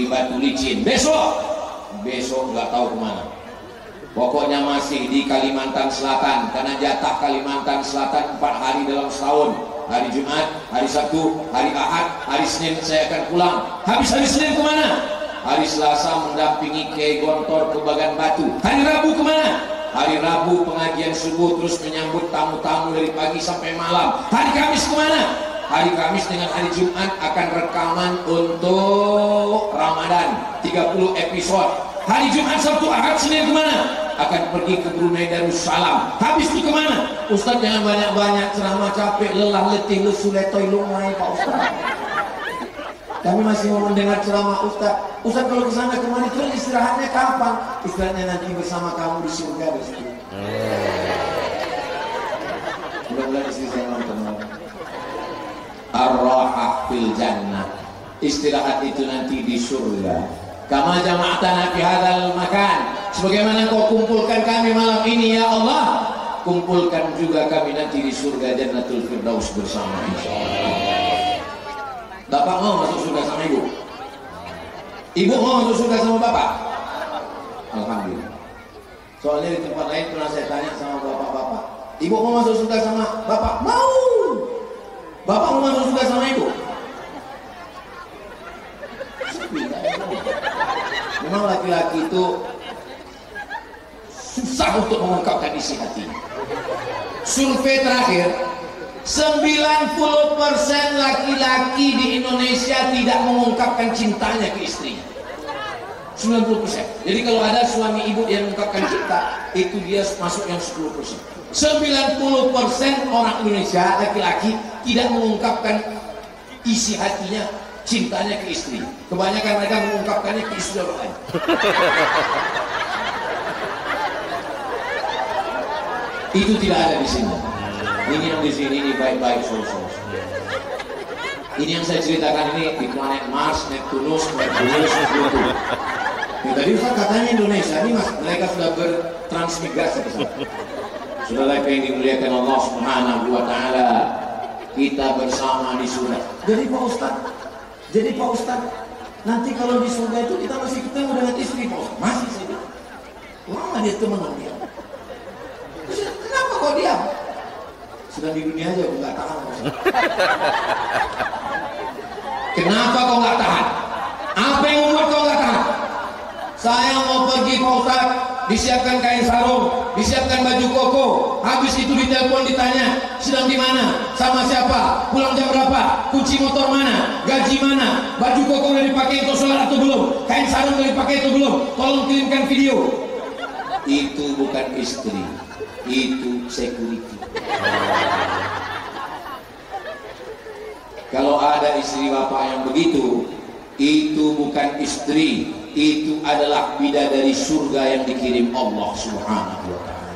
Batu Licin. Besok nggak tahu kemana. Pokoknya masih di Kalimantan Selatan, karena jatah Kalimantan Selatan 4 hari dalam setahun. Hari Jumat, hari Sabtu, hari Ahad, hari Senin saya akan pulang. Habis hari Senin kemana? Hari Selasa mendampingi Kiai Gontor ke Bagan Batu. Hari Rabu kemana? Hari Rabu pengajian subuh, terus menyambut tamu-tamu dari pagi sampai malam. Hari Kamis kemana? Hari Kamis dengan hari Jumat akan rekaman untuk Ramadan 30 episode. Hari Jumat, Sabtu, Ahad, Senin kemana? Akan pergi ke Brunei Darussalam. Habis itu kemana? Ustaz jangan banyak-banyak ceramah, capek, lelah, letih, lesu, letoy, lumai Pak Ustaz. Kami masih mau mendengar ceramah Ustaz. Ustaz kalau kesana kemana terus istirahatnya kapan? Istirahatnya nanti bersama kamu di surga di situ. Mudah-mudahan istri saya nonton. Ar-rahah fil jannah. Istirahat itu nanti di surga. Kama jama'atana fi hadzal makan. Sebagaimana kau kumpulkan kami malam ini ya Allah, kumpulkan juga kami nanti di surga Jannatul Firdaus bersama insyaallah. Bapak mau masuk surga sama ibu? Ibu mau masuk surga sama bapak? Alhamdulillah. Soalnya di tempat lain pernah saya tanya sama bapak-bapak, ibu mau masuk surga sama bapak? Mau. Bapak mau masuk surga sama ibu? Memang laki-laki itu susah untuk mengungkapkan isi hati. Survei terakhir, 90% laki-laki di Indonesia tidak mengungkapkan cintanya ke istrinya. 90%. Jadi kalau ada suami ibu yang mengungkapkan cinta, itu dia masuk yang 10%. 90% orang Indonesia laki-laki tidak mengungkapkan isi hatinya, cintanya ke istri. Kebanyakan mereka mengungkapkannya ke istri orang lain. Itu tidak ada di sini. Ini yang di sini ini baik-baik solo-solo. Ini yang saya ceritakan ini di planet Mars, Neptunus, Pluto. Ya, tadi Ustaz katanya Indonesia ini mas, mereka sudah bertransmigrasi ke sana. Saudara yang dimuliakan Allah Subhanahu wa taala, kita bersama di surga. Jadi Pak Ustaz, nanti kalau di surga itu kita masih ketemu dengan istri Pak Ustaz. Masih saya bilang. Lama dia teman dia. Kenapa kok diam? Sudah di dunia aja aku nggak tahan. Kenapa kau nggak tahan? Apa yang membuat kau nggak tahan? Saya mau pergi Pak Ustaz, disiapkan kain sarung, disiapkan baju koko. Habis itu ditelepon ditanya, sedang di mana? Sama siapa? Pulang jam berapa? Kunci motor mana? Gaji mana? Baju koko udah dipakai untuk sholat atau belum? Kain sarung udah dipakai atau belum? Tolong kirimkan video. Itu bukan istri, itu security. Kalau ada istri bapak yang begitu, itu bukan istri, itu adalah bidadari surga yang dikirim Allah Subhanahu wa ta'ala.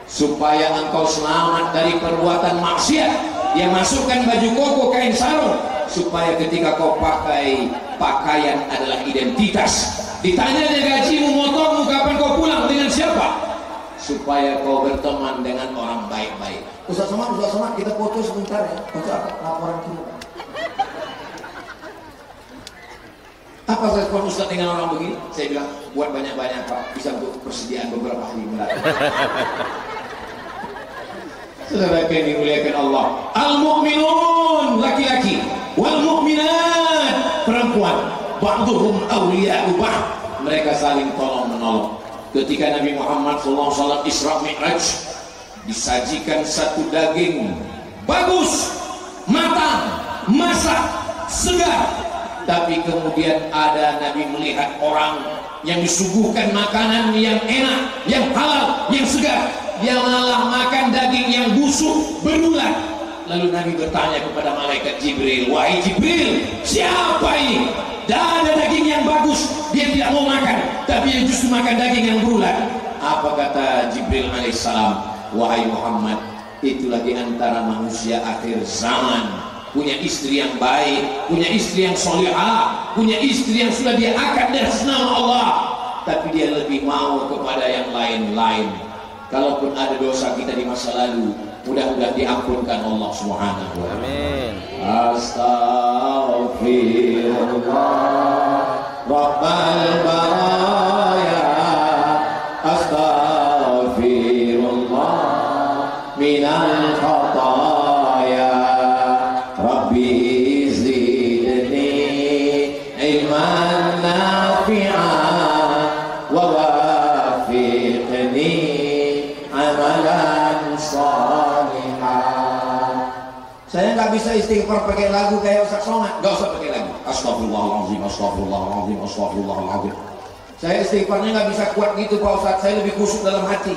Supaya engkau selamat dari perbuatan maksiat, dia masukkan baju koko, kain sarung, supaya ketika kau pakai pakaian adalah identitas. Ditanya dia gajimu, motormu, kapan kau pulang, dengan siapa? Supaya kau berteman dengan orang baik-baik. Ustaz Somad, kita foto sebentar ya, untuk laporan kita. Apa respon Ustaz dengan orang begini? Saya bilang, buat banyak-banyak Pak, bisa untuk persediaan beberapa hari mendatang. Saudara yang dimuliakan Allah, al-mu'minun laki-laki, wal mu'minat perempuan, ba'duhum awliya'u ba'd, mereka saling tolong-menolong. Ketika Nabi Muhammad SAW Isra Mi'raj, disajikan satu daging bagus, matang, masak, segar. Tapi kemudian ada Nabi melihat orang yang disuguhkan makanan yang enak, yang halal, yang segar. Dia malah makan daging yang busuk, berulat. Lalu Nabi bertanya kepada malaikat Jibril, wahai Jibril, siapa ini? Dan ada daging yang bagus, dia tidak mau makan, tapi dia justru makan daging yang berulat. Apa kata Jibril alaihissalam? Wahai Muhammad, itulah di antara manusia akhir zaman, punya istri yang baik, punya istri yang solihah, punya istri yang sudah dia akad dari nama Allah. tapi dia lebih mau kepada yang lain-lain. Kalaupun ada dosa kita di masa lalu, mudah-mudahan diampunkan Allah Subhanahu wa taala. Amin. Astaghfirullah Rabbal baraya, astaghfirullah minal khataya, Rabbi zidni ilman nafi'an wa wafiqni amalan salihah. Saya nggak bisa istighfar pakai lagu kayak Ustaz Somad. Nggak usah pakai lagu. Astagfirullahaladzim, astagfirullahaladzim, astagfirullahaladzim. Saya istighfarnya nggak bisa kuat gitu Pak Ustaz. Saya lebih khusyuk dalam hati.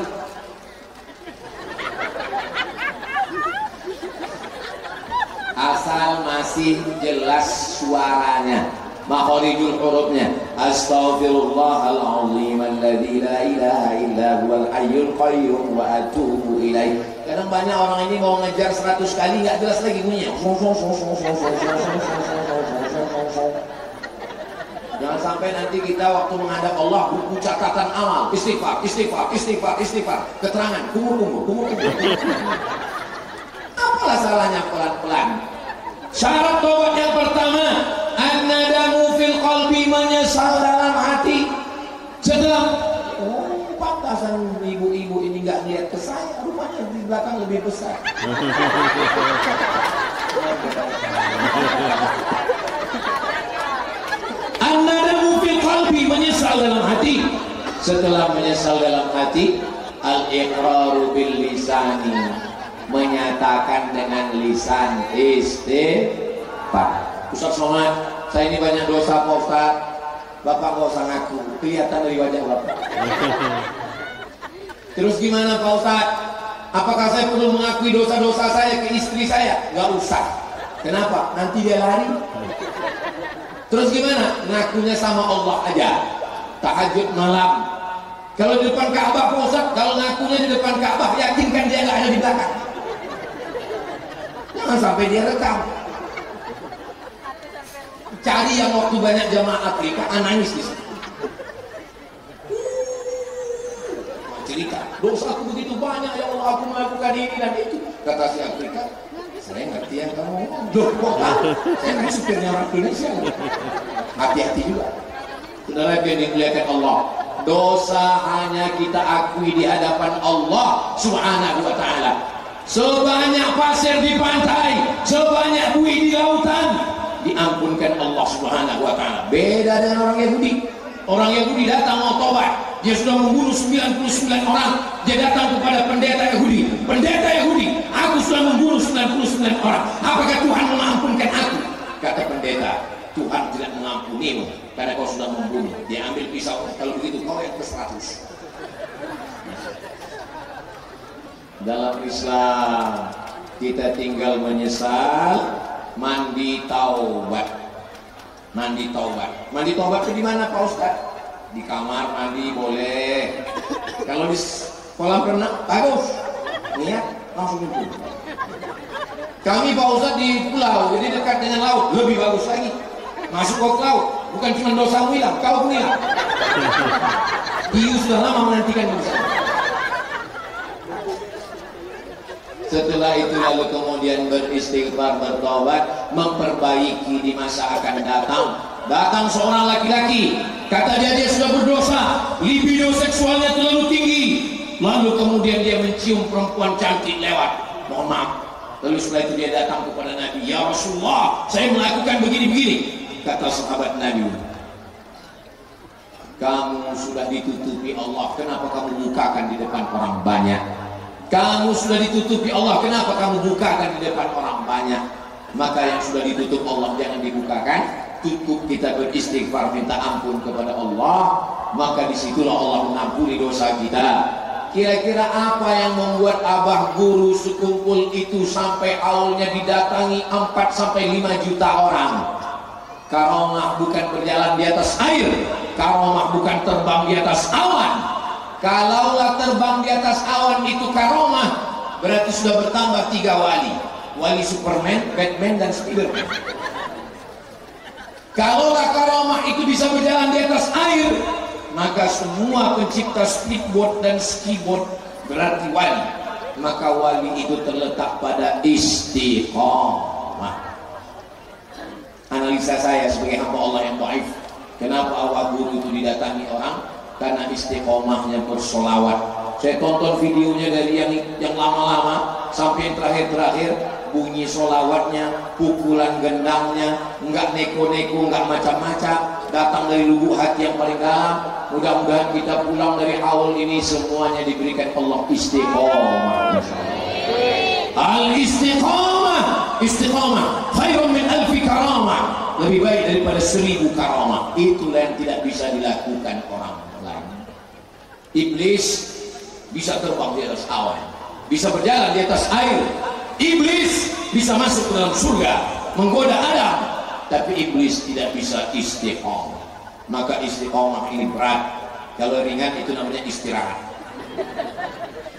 Asal masih jelas suaranya, makharijul hurufnya. Astaghfirullahaladzim alladzi la ilaha illa huwal hayyul qayyum wa atubu ilaih. Kadang banyak orang ini mau ngejar 100 kali nggak jelas lagi bunyinya. Jangan sampai nanti kita waktu menghadap Allah buku catatan amal, istighfar, istighfar, istighfar, istighfar, keterangan, kumur. Apalah salahnya pelan-pelan? Syarat tobat yang pertama, an-nadamu fil qalbi, menyesal dalam hati. Setelah pantasan ibu-ibu ini nggak lihat ke saya, rumahnya di belakang lebih besar. An-nadamu fil qalbi, menyesal dalam hati. Setelah menyesal dalam hati, al-iqraru bil lisani, menyatakan dengan lisan istighfar. Ustaz Somad, saya ini banyak dosa Pak Ustaz. Bapak nggak usah ngaku, kelihatan dari wajah Bapak. Terus gimana Pak Ustaz? Apakah saya perlu mengakui dosa-dosa saya ke istri saya? Nggak usah. Kenapa? Nanti dia lari. Terus gimana? Ngakunya sama Allah aja. Tahajud malam. Kalau di depan Ka'bah Pak Ustaz, kalau ngakunya di depan Ka'bah, yakinkan dia nggak ada di belakang. Jangan sampai dia rekam. Cari yang waktu banyak jamaah Afrika, nangis di situ. Cerita, dosa aku begitu banyak ya Allah, aku melakukan ini dan itu. Kata si Afrika, saya ngerti yang kamu ngomong. Loh, kok tahu? Saya kan supirnya orang Indonesia. Hati-hati juga. Saudara yang dimuliakan Allah, dosa hanya kita akui di hadapan Allah Subhanahu wa taala. Sebanyak pasir di pantai, sebanyak buih di lautan, diampunkan Allah Subhanahu wa taala. Beda dengan orang Yahudi. Orang Yahudi datang mau tobat, dia sudah membunuh 99 orang. Dia datang kepada pendeta Yahudi. Pendeta Yahudi, aku sudah membunuh 99 orang. Apakah Tuhan mengampunkan aku? Kata pendeta, Tuhan tidak mengampunimu karena kau sudah membunuh. Dia ambil pisau, kalau begitu kau yang ke-100. Dalam Islam kita tinggal menyesal, mandi taubat. Mandi taubat. Mandi taubat itu di mana Pak Ustaz? Di kamar mandi boleh. Kalau di kolam renang bagus. Niat langsung itu. Kami Pak Ustaz di pulau, jadi dekat dengan laut, lebih bagus lagi. Masuk ke laut, bukan cuma dosamu hilang, kau pun hilang. Hiu sudah lama menantikan dosa. Setelah itu lalu kemudian beristighfar, bertobat, memperbaiki di masa akan datang. Datang seorang laki-laki, kata dia sudah berdosa, libido seksualnya terlalu tinggi. Lalu kemudian dia mencium perempuan cantik lewat. Mohon maaf. Lalu setelah itu dia datang kepada Nabi, ya Rasulullah, saya melakukan begini-begini. Kata sahabat Nabi, kamu sudah ditutupi Allah, kenapa kamu bukakan di depan orang banyak? Kamu sudah ditutupi Allah, kenapa kamu bukakan di depan orang banyak? Maka yang sudah ditutup Allah jangan dibukakan. Cukup kita beristighfar, minta ampun kepada Allah, maka disitulah Allah mengampuni dosa kita. Kira-kira apa yang membuat abah guru sekumpul itu sampai aulnya didatangi 4-5 juta orang? Karomah bukan berjalan di atas air, karomah bukan terbang di atas awan. Kalaulah terbang di atas awan itu karomah, berarti sudah bertambah 3 wali. Wali Superman, Batman, dan Spiderman. Kalaulah karomah itu bisa berjalan di atas air, maka semua pencipta speedboat dan skiboat berarti wali. Maka wali itu terletak pada istiqomah. Analisa saya sebagai hamba Allah yang dhaif, kenapa awal guru itu didatangi orang? Karena istiqomahnya bersolawat. Saya tonton videonya dari yang lama-lama sampai yang terakhir-terakhir, bunyi solawatnya, pukulan gendangnya, enggak neko-neko, enggak macam-macam, datang dari lubuk hati yang paling dalam. Mudah-mudahan kita pulang dari haul ini semuanya diberikan Allah istiqomah. Al-istiqomah, istiqomah khairun min alfi karamah, lebih baik daripada 1000 karamah. Itulah yang tidak bisa dilakukan orang lain. Iblis bisa terbang di atas awan, bisa berjalan di atas air. Iblis bisa masuk ke dalam surga menggoda Adam, tapi iblis tidak bisa istiqomah. Maka istiqomah ini berat. Kalau ringan itu namanya istirahat.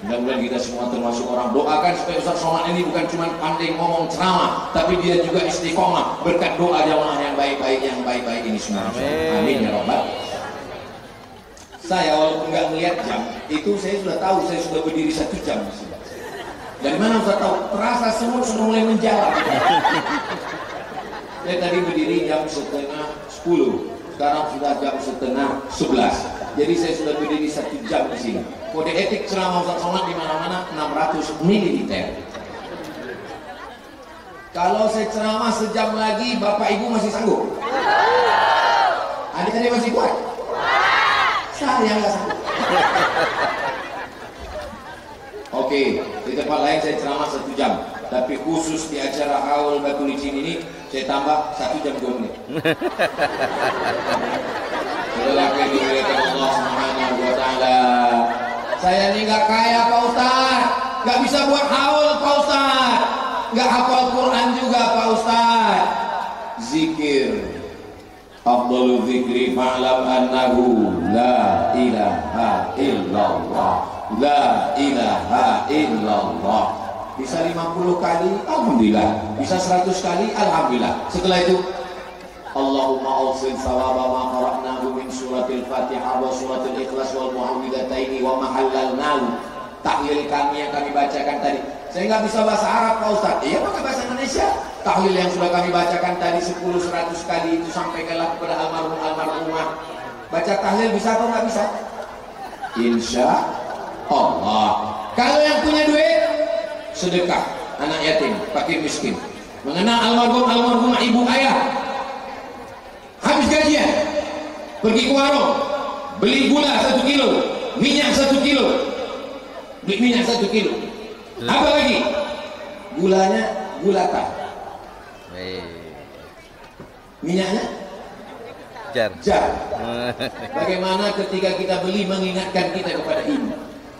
Mudah-mudahan kita semua termasuk orang. Doakan supaya Ustaz Somad ini bukan cuma pandai ngomong ceramah, tapi dia juga istiqomah berkat doa jamaah yang baik-baik ini semua. Amin ya Rabbal. Saya walaupun nggak melihat jam, itu saya sudah tahu saya sudah berdiri 1 jam. Dari mana Ustaz tahu? Terasa semua sudah mulai menjalan. Saya tadi berdiri jam 9:30, sekarang sudah jam 10:30. Jadi saya sudah berdiri 1 jam di sini. Kode etik ceramah Ustaz Somad di mana-mana 600 ml. Kalau saya ceramah sejam lagi, Bapak Ibu masih sanggup? Adik-adik masih kuat? Saya nggak sanggup. Oke, di tempat lain saya ceramah 1 jam, tapi khusus di acara haul Batu Licin ini saya tambah 1 jam 2 menit. Setelah dimuliakan Allah Subhanahu wa Ta'ala, saya ini nggak kaya Pak Ustaz, nggak bisa buat haul Pak Ustaz, nggak hafal Quran juga Pak Ustaz. Zikir, afdhalu dzikri fa'lam annahu la ilaha illallah, la ilaha illallah. Bisa 50 kali alhamdulillah, bisa 100 kali alhamdulillah. Setelah itu Allahumma awsil sawaba ma qara'nahu min suratil Fatihah wa suratil Ikhlas wal Muawwidataini wa mahallalnahu. Tahlil kami yang kami bacakan tadi. Saya nggak bisa bahasa Arab Pak Ustaz. Iya pakai bahasa Indonesia. Tahlil yang sudah kami bacakan tadi 10-100 kali itu sampaikanlah kepada almarhumah. Baca tahlil bisa atau nggak bisa? Insya Allah. Kalau yang punya duit, sedekah anak yatim, fakir miskin, mengenang almarhumah ibu ayah. Habis gajian, pergi ke warung, beli gula 1 kilo, minyak 1 kilo, beli minyak 1 kilo. Apa lagi? Gulanya gulata. Minyaknya jar. Bagaimana ketika kita beli mengingatkan kita kepada ibu.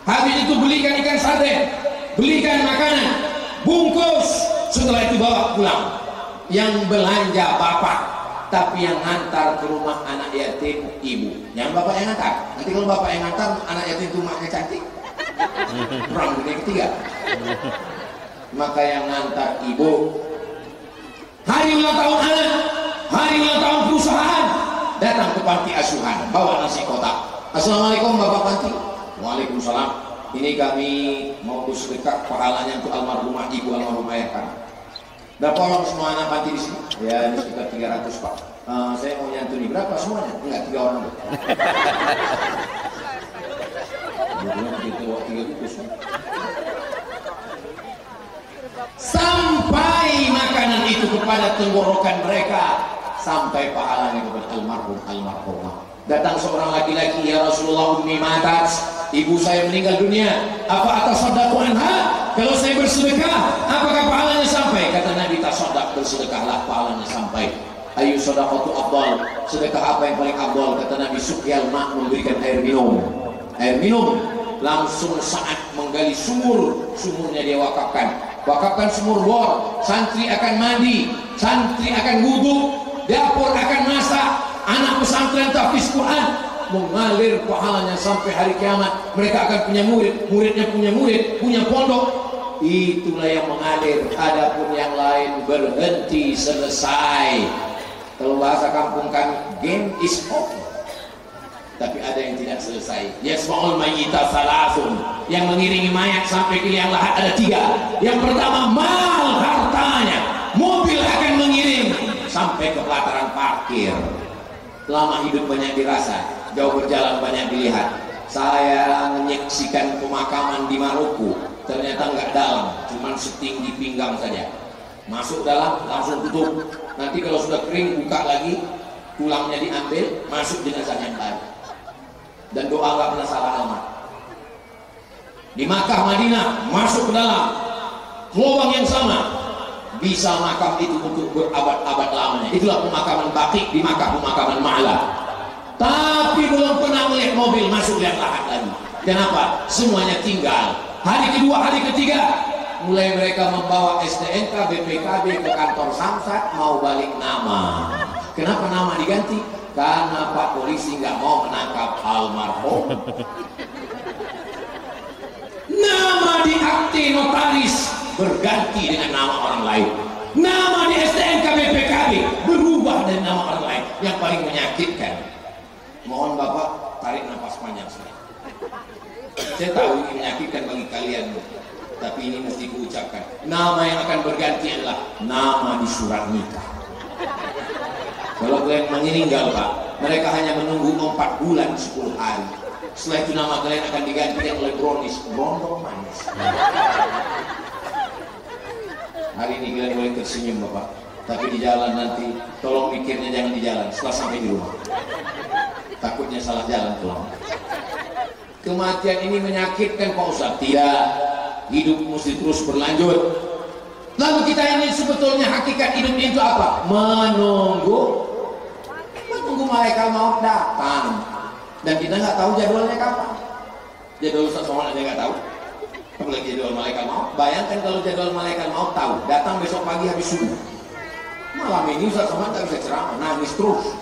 Habis itu belikan ikan sarden, belikan makanan, bungkus, setelah itu bawa pulang. Yang belanja bapak, tapi yang ngantar ke rumah anak yatim ibu. Yang bapak yang ngantar. Nanti kalau bapak yang ngantar, anak yatim itu maknya cantik, perang dunia ketiga. Maka yang ngantar ibu. Hari ulang tahun anak, hari ulang tahun perusahaan, datang ke panti asuhan, bawa nasi kotak. Assalamualaikum Bapak Panti. Waalaikumsalam. Ini kami mau sedekah pahalanya untuk almarhumah ibu, almarhumah ayah kami. Berapa orang semua anak panti di sini? Ya, ini sekitar 300 Pak. Saya mau nyantuni berapa semuanya? Enggak, 3 orang. Sampai makanan itu kepada tenggorokan mereka, sampai pahalanya kepada almarhumah. Datang seorang laki-laki, ya Rasulullah, ummi matat, ibu saya meninggal dunia. Apa atasaddaqu anha? Kalau saya bersedekah, apakah pahalanya sampai? Kata Nabi, tasaddaq, bersedekahlah, pahalanya sampai. Ayu shadaqatu afdal, sedekah apa yang paling afdal? Kata Nabi, suqyal ma', memberikan air minum. Air minum. Langsung saat menggali sumurnya dia wakafkan sumur bor. Santri akan mandi, santri akan wudhu, dapur akan masak, anak pesantren tahfiz Quran, mengalir pahalanya sampai hari kiamat. Mereka akan punya murid, muridnya punya murid, punya pondok. Itulah yang mengalir. Adapun yang lain berhenti, selesai. Kalau bahasa kampung kami, game is over. Tapi ada yang tidak selesai. Yasma'ul mayyita salasun, yang mengiringi mayat sampai ke liang lahat ada 3. Yang pertama, mal, hartanya. Mobil akan mengiring sampai ke pelataran parkir. Lama hidup banyak dirasa, jauh berjalan banyak dilihat. Saya menyaksikan pemakaman di Maroko, ternyata nggak dalam, cuman setinggi pinggang saja. Masuk dalam, langsung tutup. Nanti kalau sudah kering, buka lagi, tulangnya diambil, masuk jenazahnya baru. Dan doa nggak pernah salah alamat. Di Makkah, Madinah, masuk ke dalam lubang yang sama, bisa makam itu untuk berabad-abad lamanya. Itulah pemakaman Baqi di Makkah, pemakaman Ma'la. Tapi belum pernah melihat mobil masuk liang lahat lagi. Kenapa? Semuanya tinggal. Hari kedua, hari ketiga, mulai mereka membawa STNK, BPKB ke kantor Samsat, mau balik nama. Kenapa nama diganti? Karena Pak Polisi nggak mau menangkap almarhum. Nama di akte notaris berganti dengan nama orang lain. Nama di STNK BPKB berubah dengan nama orang lain. Yang paling menyakitkan, mohon Bapak tarik nafas panjang saja. Saya tahu ini menyakitkan bagi kalian, tapi ini mesti diucapkan. Nama yang akan berganti adalah nama di surat nikah. Kalau kalian meninggal Pak, mereka hanya menunggu 4 bulan 10 hari. Setelah itu nama kalian akan digantikan oleh Bronis, Brondong Manis. Hari ini kalian boleh tersenyum Bapak, tapi di jalan nanti tolong mikirnya jangan di jalan, setelah sampai di rumah. Takutnya salah jalan pulang. Kematian ini menyakitkan Pak Ustaz. Tidak, hidup mesti terus berlanjut. Lalu kita ini sebetulnya hakikat hidup itu apa? Menunggu malaikat maut datang. Dan kita nggak tahu jadwalnya kapan. Jadwal Ustaz Somad aja nggak tahu, apalagi jadwal malaikat maut. Bayangkan kalau jadwal malaikat maut tahu, datang besok pagi habis subuh. Malam ini Ustaz Somad tak bisa ceramah, nangis terus.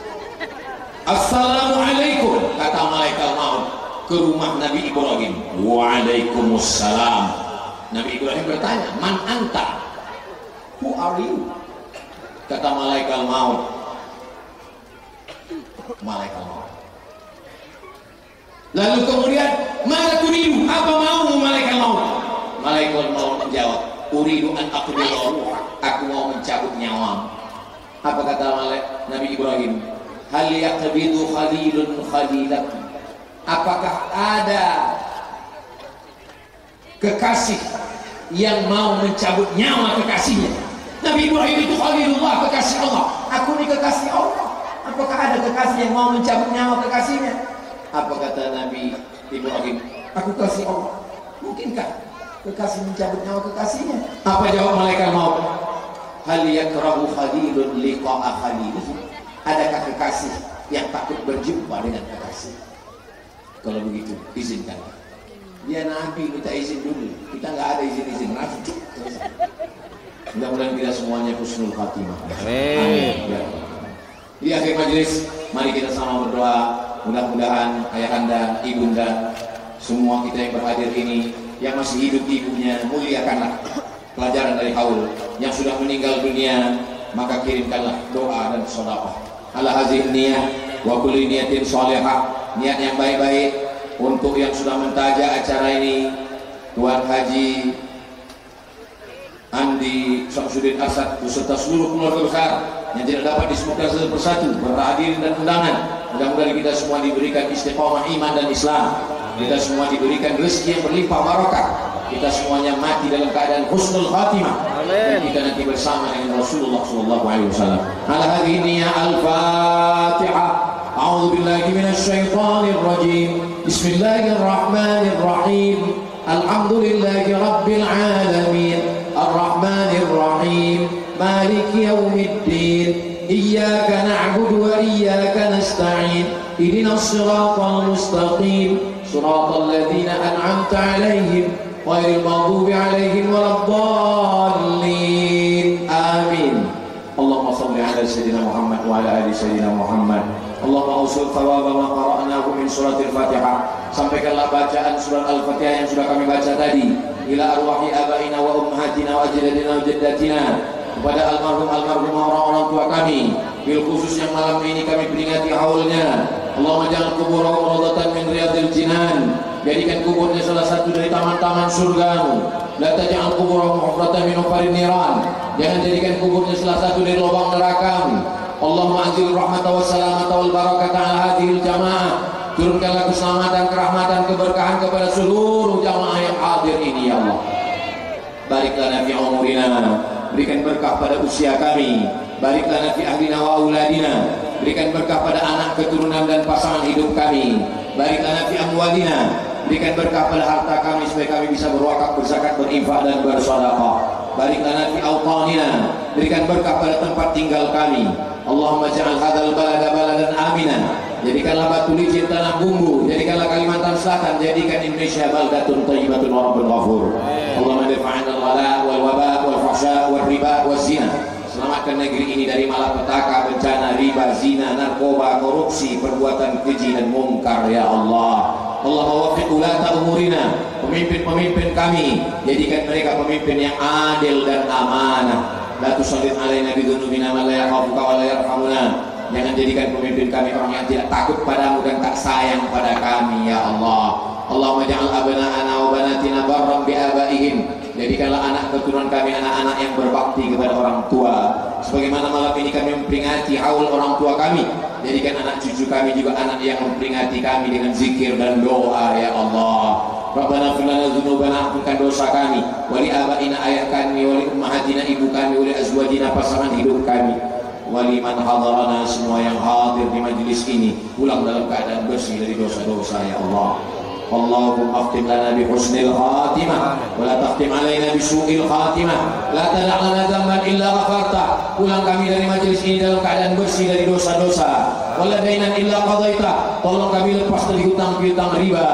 Assalamualaikum, kata malaikat maut ke rumah Nabi Ibrahim. Waalaikumsalam. Nabi Ibrahim bertanya, man anta? Who are you? Kata malaikat maut. Malaikat maut. Lalu kemudian, mana turidu? Apa mau malaikat maut? Malaikat maut menjawab, uridu an aqbila ruh. Aku mau mencabut nyawa. Apa kata Nabi Ibrahim? Hal yaqbidu khalilun khalilakum. Apakah ada kekasih yang mau mencabut nyawa kekasihnya? Nabi Ibrahim itu khalilullah, kekasih Allah. Aku ini kekasih Allah. Apakah ada kekasih yang mau mencabut nyawa kekasihnya? Apa kata Nabi Ibrahim? Aku kasih Allah. Mungkinkah kekasih mencabut nyawa kekasihnya? Apa jawab malaikat maut? Hal yakrahu khalilun liqa'a khalilihi. Adakah kekasih yang takut berjumpa dengan kekasih? Kalau begitu, izinkan. Dia Nabi minta izin dulu. Kita nggak ada izin-izin Nabi. Mudah-mudahan kita semuanya husnul khatimah. Amin. Di akhir majelis, mari kita sama berdoa. Mudah-mudahan ayahanda, ibunda, semua kita yang berhadir ini, yang masih hidup ibunya, muliakanlah pelajaran dari haul. Yang sudah meninggal dunia, maka kirimkanlah doa dan sedekah. Ala hazihi niyah wa kulli niyatin shalihah. Niat yang baik-baik untuk yang sudah mentaja acara ini, Tuan Haji Andi Samsudin Asad beserta seluruh keluarga besar yang tidak dapat disebutkan satu persatu, berhadirin dan undangan. Mudah-mudahan kita semua diberikan istiqomah iman dan Islam. Kita semua diberikan rezeki yang berlimpah barakah. Kita semuanya mati dalam keadaan husnul khatimah. Dan kita nanti bersama dengan Rasulullah SAW. Ala hadhihi niyyah al-Fatihah. A'udzu billahi minasy syaithanir rajim. Bismillahirrahmanirrahim. Alhamdulillahi rabbil alamin. Ar-Rahmanir Rahim. Maliki yaumiddin. Iyyaka na'budu wa iyyaka nasta'in. Ihdinas siratal mustaqim. Siratal ladzina an'amta 'alaihim ghairil maghdubi 'alaihim waladdallin. Amin. Allahumma shalli 'ala sayyidina Muhammad wa 'ala ali sayyidina Muhammad. Allahumma usul thawaba ma qara'nahu min suratil Fatihah. Sampaikanlah bacaan surat Al-Fatihah yang sudah kami baca tadi ila arwahi abaina wa ummahatina wa ajdadina wa jaddatina, kepada almarhum orang-orang tua kami, bil khusus yang malam ini kami peringati haulnya Allahumma ja'al kuburahum rawdatan min riyadil jinan, jadikan kuburnya salah satu dari taman-taman surgamu. La taj'al kuburahum hufratan min hufarin niran, jangan jadikan kuburnya salah satu dari lubang nerakamu. Allahumma anzil rahmata wa salamata wal barakata ala hadhil jamaah, turunkanlah keselamatan, kerahmatan, keberkahan kepada seluruh jamaah yang hadir ini ya Allah. Barik lana fi umurina, berikan berkah pada usia kami. Barik lana fi ahlina wa auladina, berikan berkah pada anak, keturunan dan pasangan hidup kami. Barik lana fi amwalina, berikan berkah pada harta kami supaya kami bisa berwakaf, berzakat, berinfak dan bersedekah. Barik lana fi awtanina, berikan berkah pada tempat tinggal kami. Allahumma ja'al hadzal balada baladan aminan, jadikanlah Batu Licin tanah bumbu, jadikanlah Kalimantan Selatan, jadikan Indonesia baldatun thayyibatun wa rabbun ghafur. Allahumma dafa'na al-ghala wal waba wal fahsya wal riba wal zina, selamatkan negeri ini dari malapetaka, bencana, riba, zina, narkoba, korupsi, perbuatan keji dan mungkar ya Allah. Allahumma waffiq ulata umurina, pemimpin-pemimpin kami, jadikan mereka pemimpin yang adil dan amanah. La tusallit alaina bidunubina man la yakhafuka wa la yarhamuna, jangan jadikan pemimpin kami orang yang tidak takut padamu dan tak sayang pada kami ya Allah. Allahumma ja'al abna'ana wa banatina barran bi abaihim, jadikanlah anak keturunan kami anak-anak yang berbakti kepada orang tua. Sebagaimana malam ini kami memperingati haul orang tua kami, jadikan anak cucu kami juga anak yang memperingati kami dengan zikir dan doa ya Allah. Rabbana fir lana dzunubana, ampunkan dosa kami, wali abaina ayah kami, wali ummahatina ibu kami, wali azwajina pasangan hidup kami, wali man hadarana semua yang hadir di majlis ini, pulang dalam keadaan bersih dari dosa-dosa ya Allah. Allahumma akhtim lana bi husnil khatimah wa la takhtim alaina bi su'il khatimah, la tada' lana dhanban illa ghafarta, pulang kami dari majlis ini dalam keadaan bersih dari dosa-dosa. Wala dainan illa qadaita, tolong kami lepas dari hutang-piutang riba.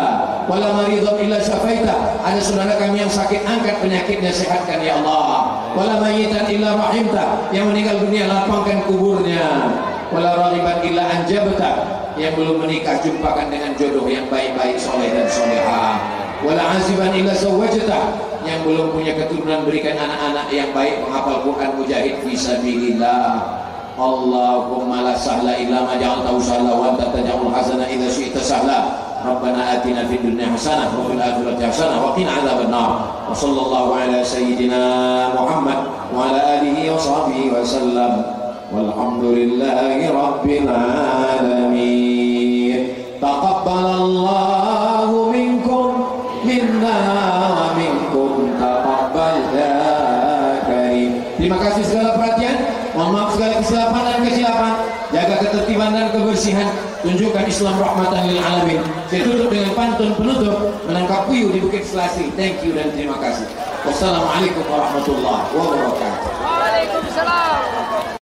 Wala maridhan illa syafaita, ada saudara kami yang sakit, angkat penyakitnya, sehatkan ya Allah. Wala mayyitan illa rahimta, yang meninggal dunia lapangkan kuburnya. Wala raghiban illa anjabta, yang belum menikah jumpakan dengan jodoh yang baik-baik, soleh dan solehah. Wala aziban illa zawwajta, yang belum punya keturunan berikan anak-anak yang baik, menghafal Quran, mujahid fi sabilillah. Allahumma la sahla illa ma ja'altahu sahla wa anta taj'alul hazana idza syi'ta sahla. Rabbana atina fid dunya hasanah wa fil akhirati hasanah wa qina adzabannar. Wa sallallahu ala sayyidina Muhammad wa ala alihi wa sahbihi wa sallam. Walhamdulillahi rabbil alamin. Taqabbalallahu minkum minna wa minkum taqabbal ya karim. Terima kasih segala perhatian. Mohon maaf segala kesilapan dan kesilapan. Jaga ketertiban dan kebersihan. Tunjukkan Islam rahmatan lil alamin. Saya tutup dengan pantun penutup, menangkap puyuh di Bukit Selasih. Thank you dan terima kasih. Wassalamualaikum warahmatullahi wabarakatuh.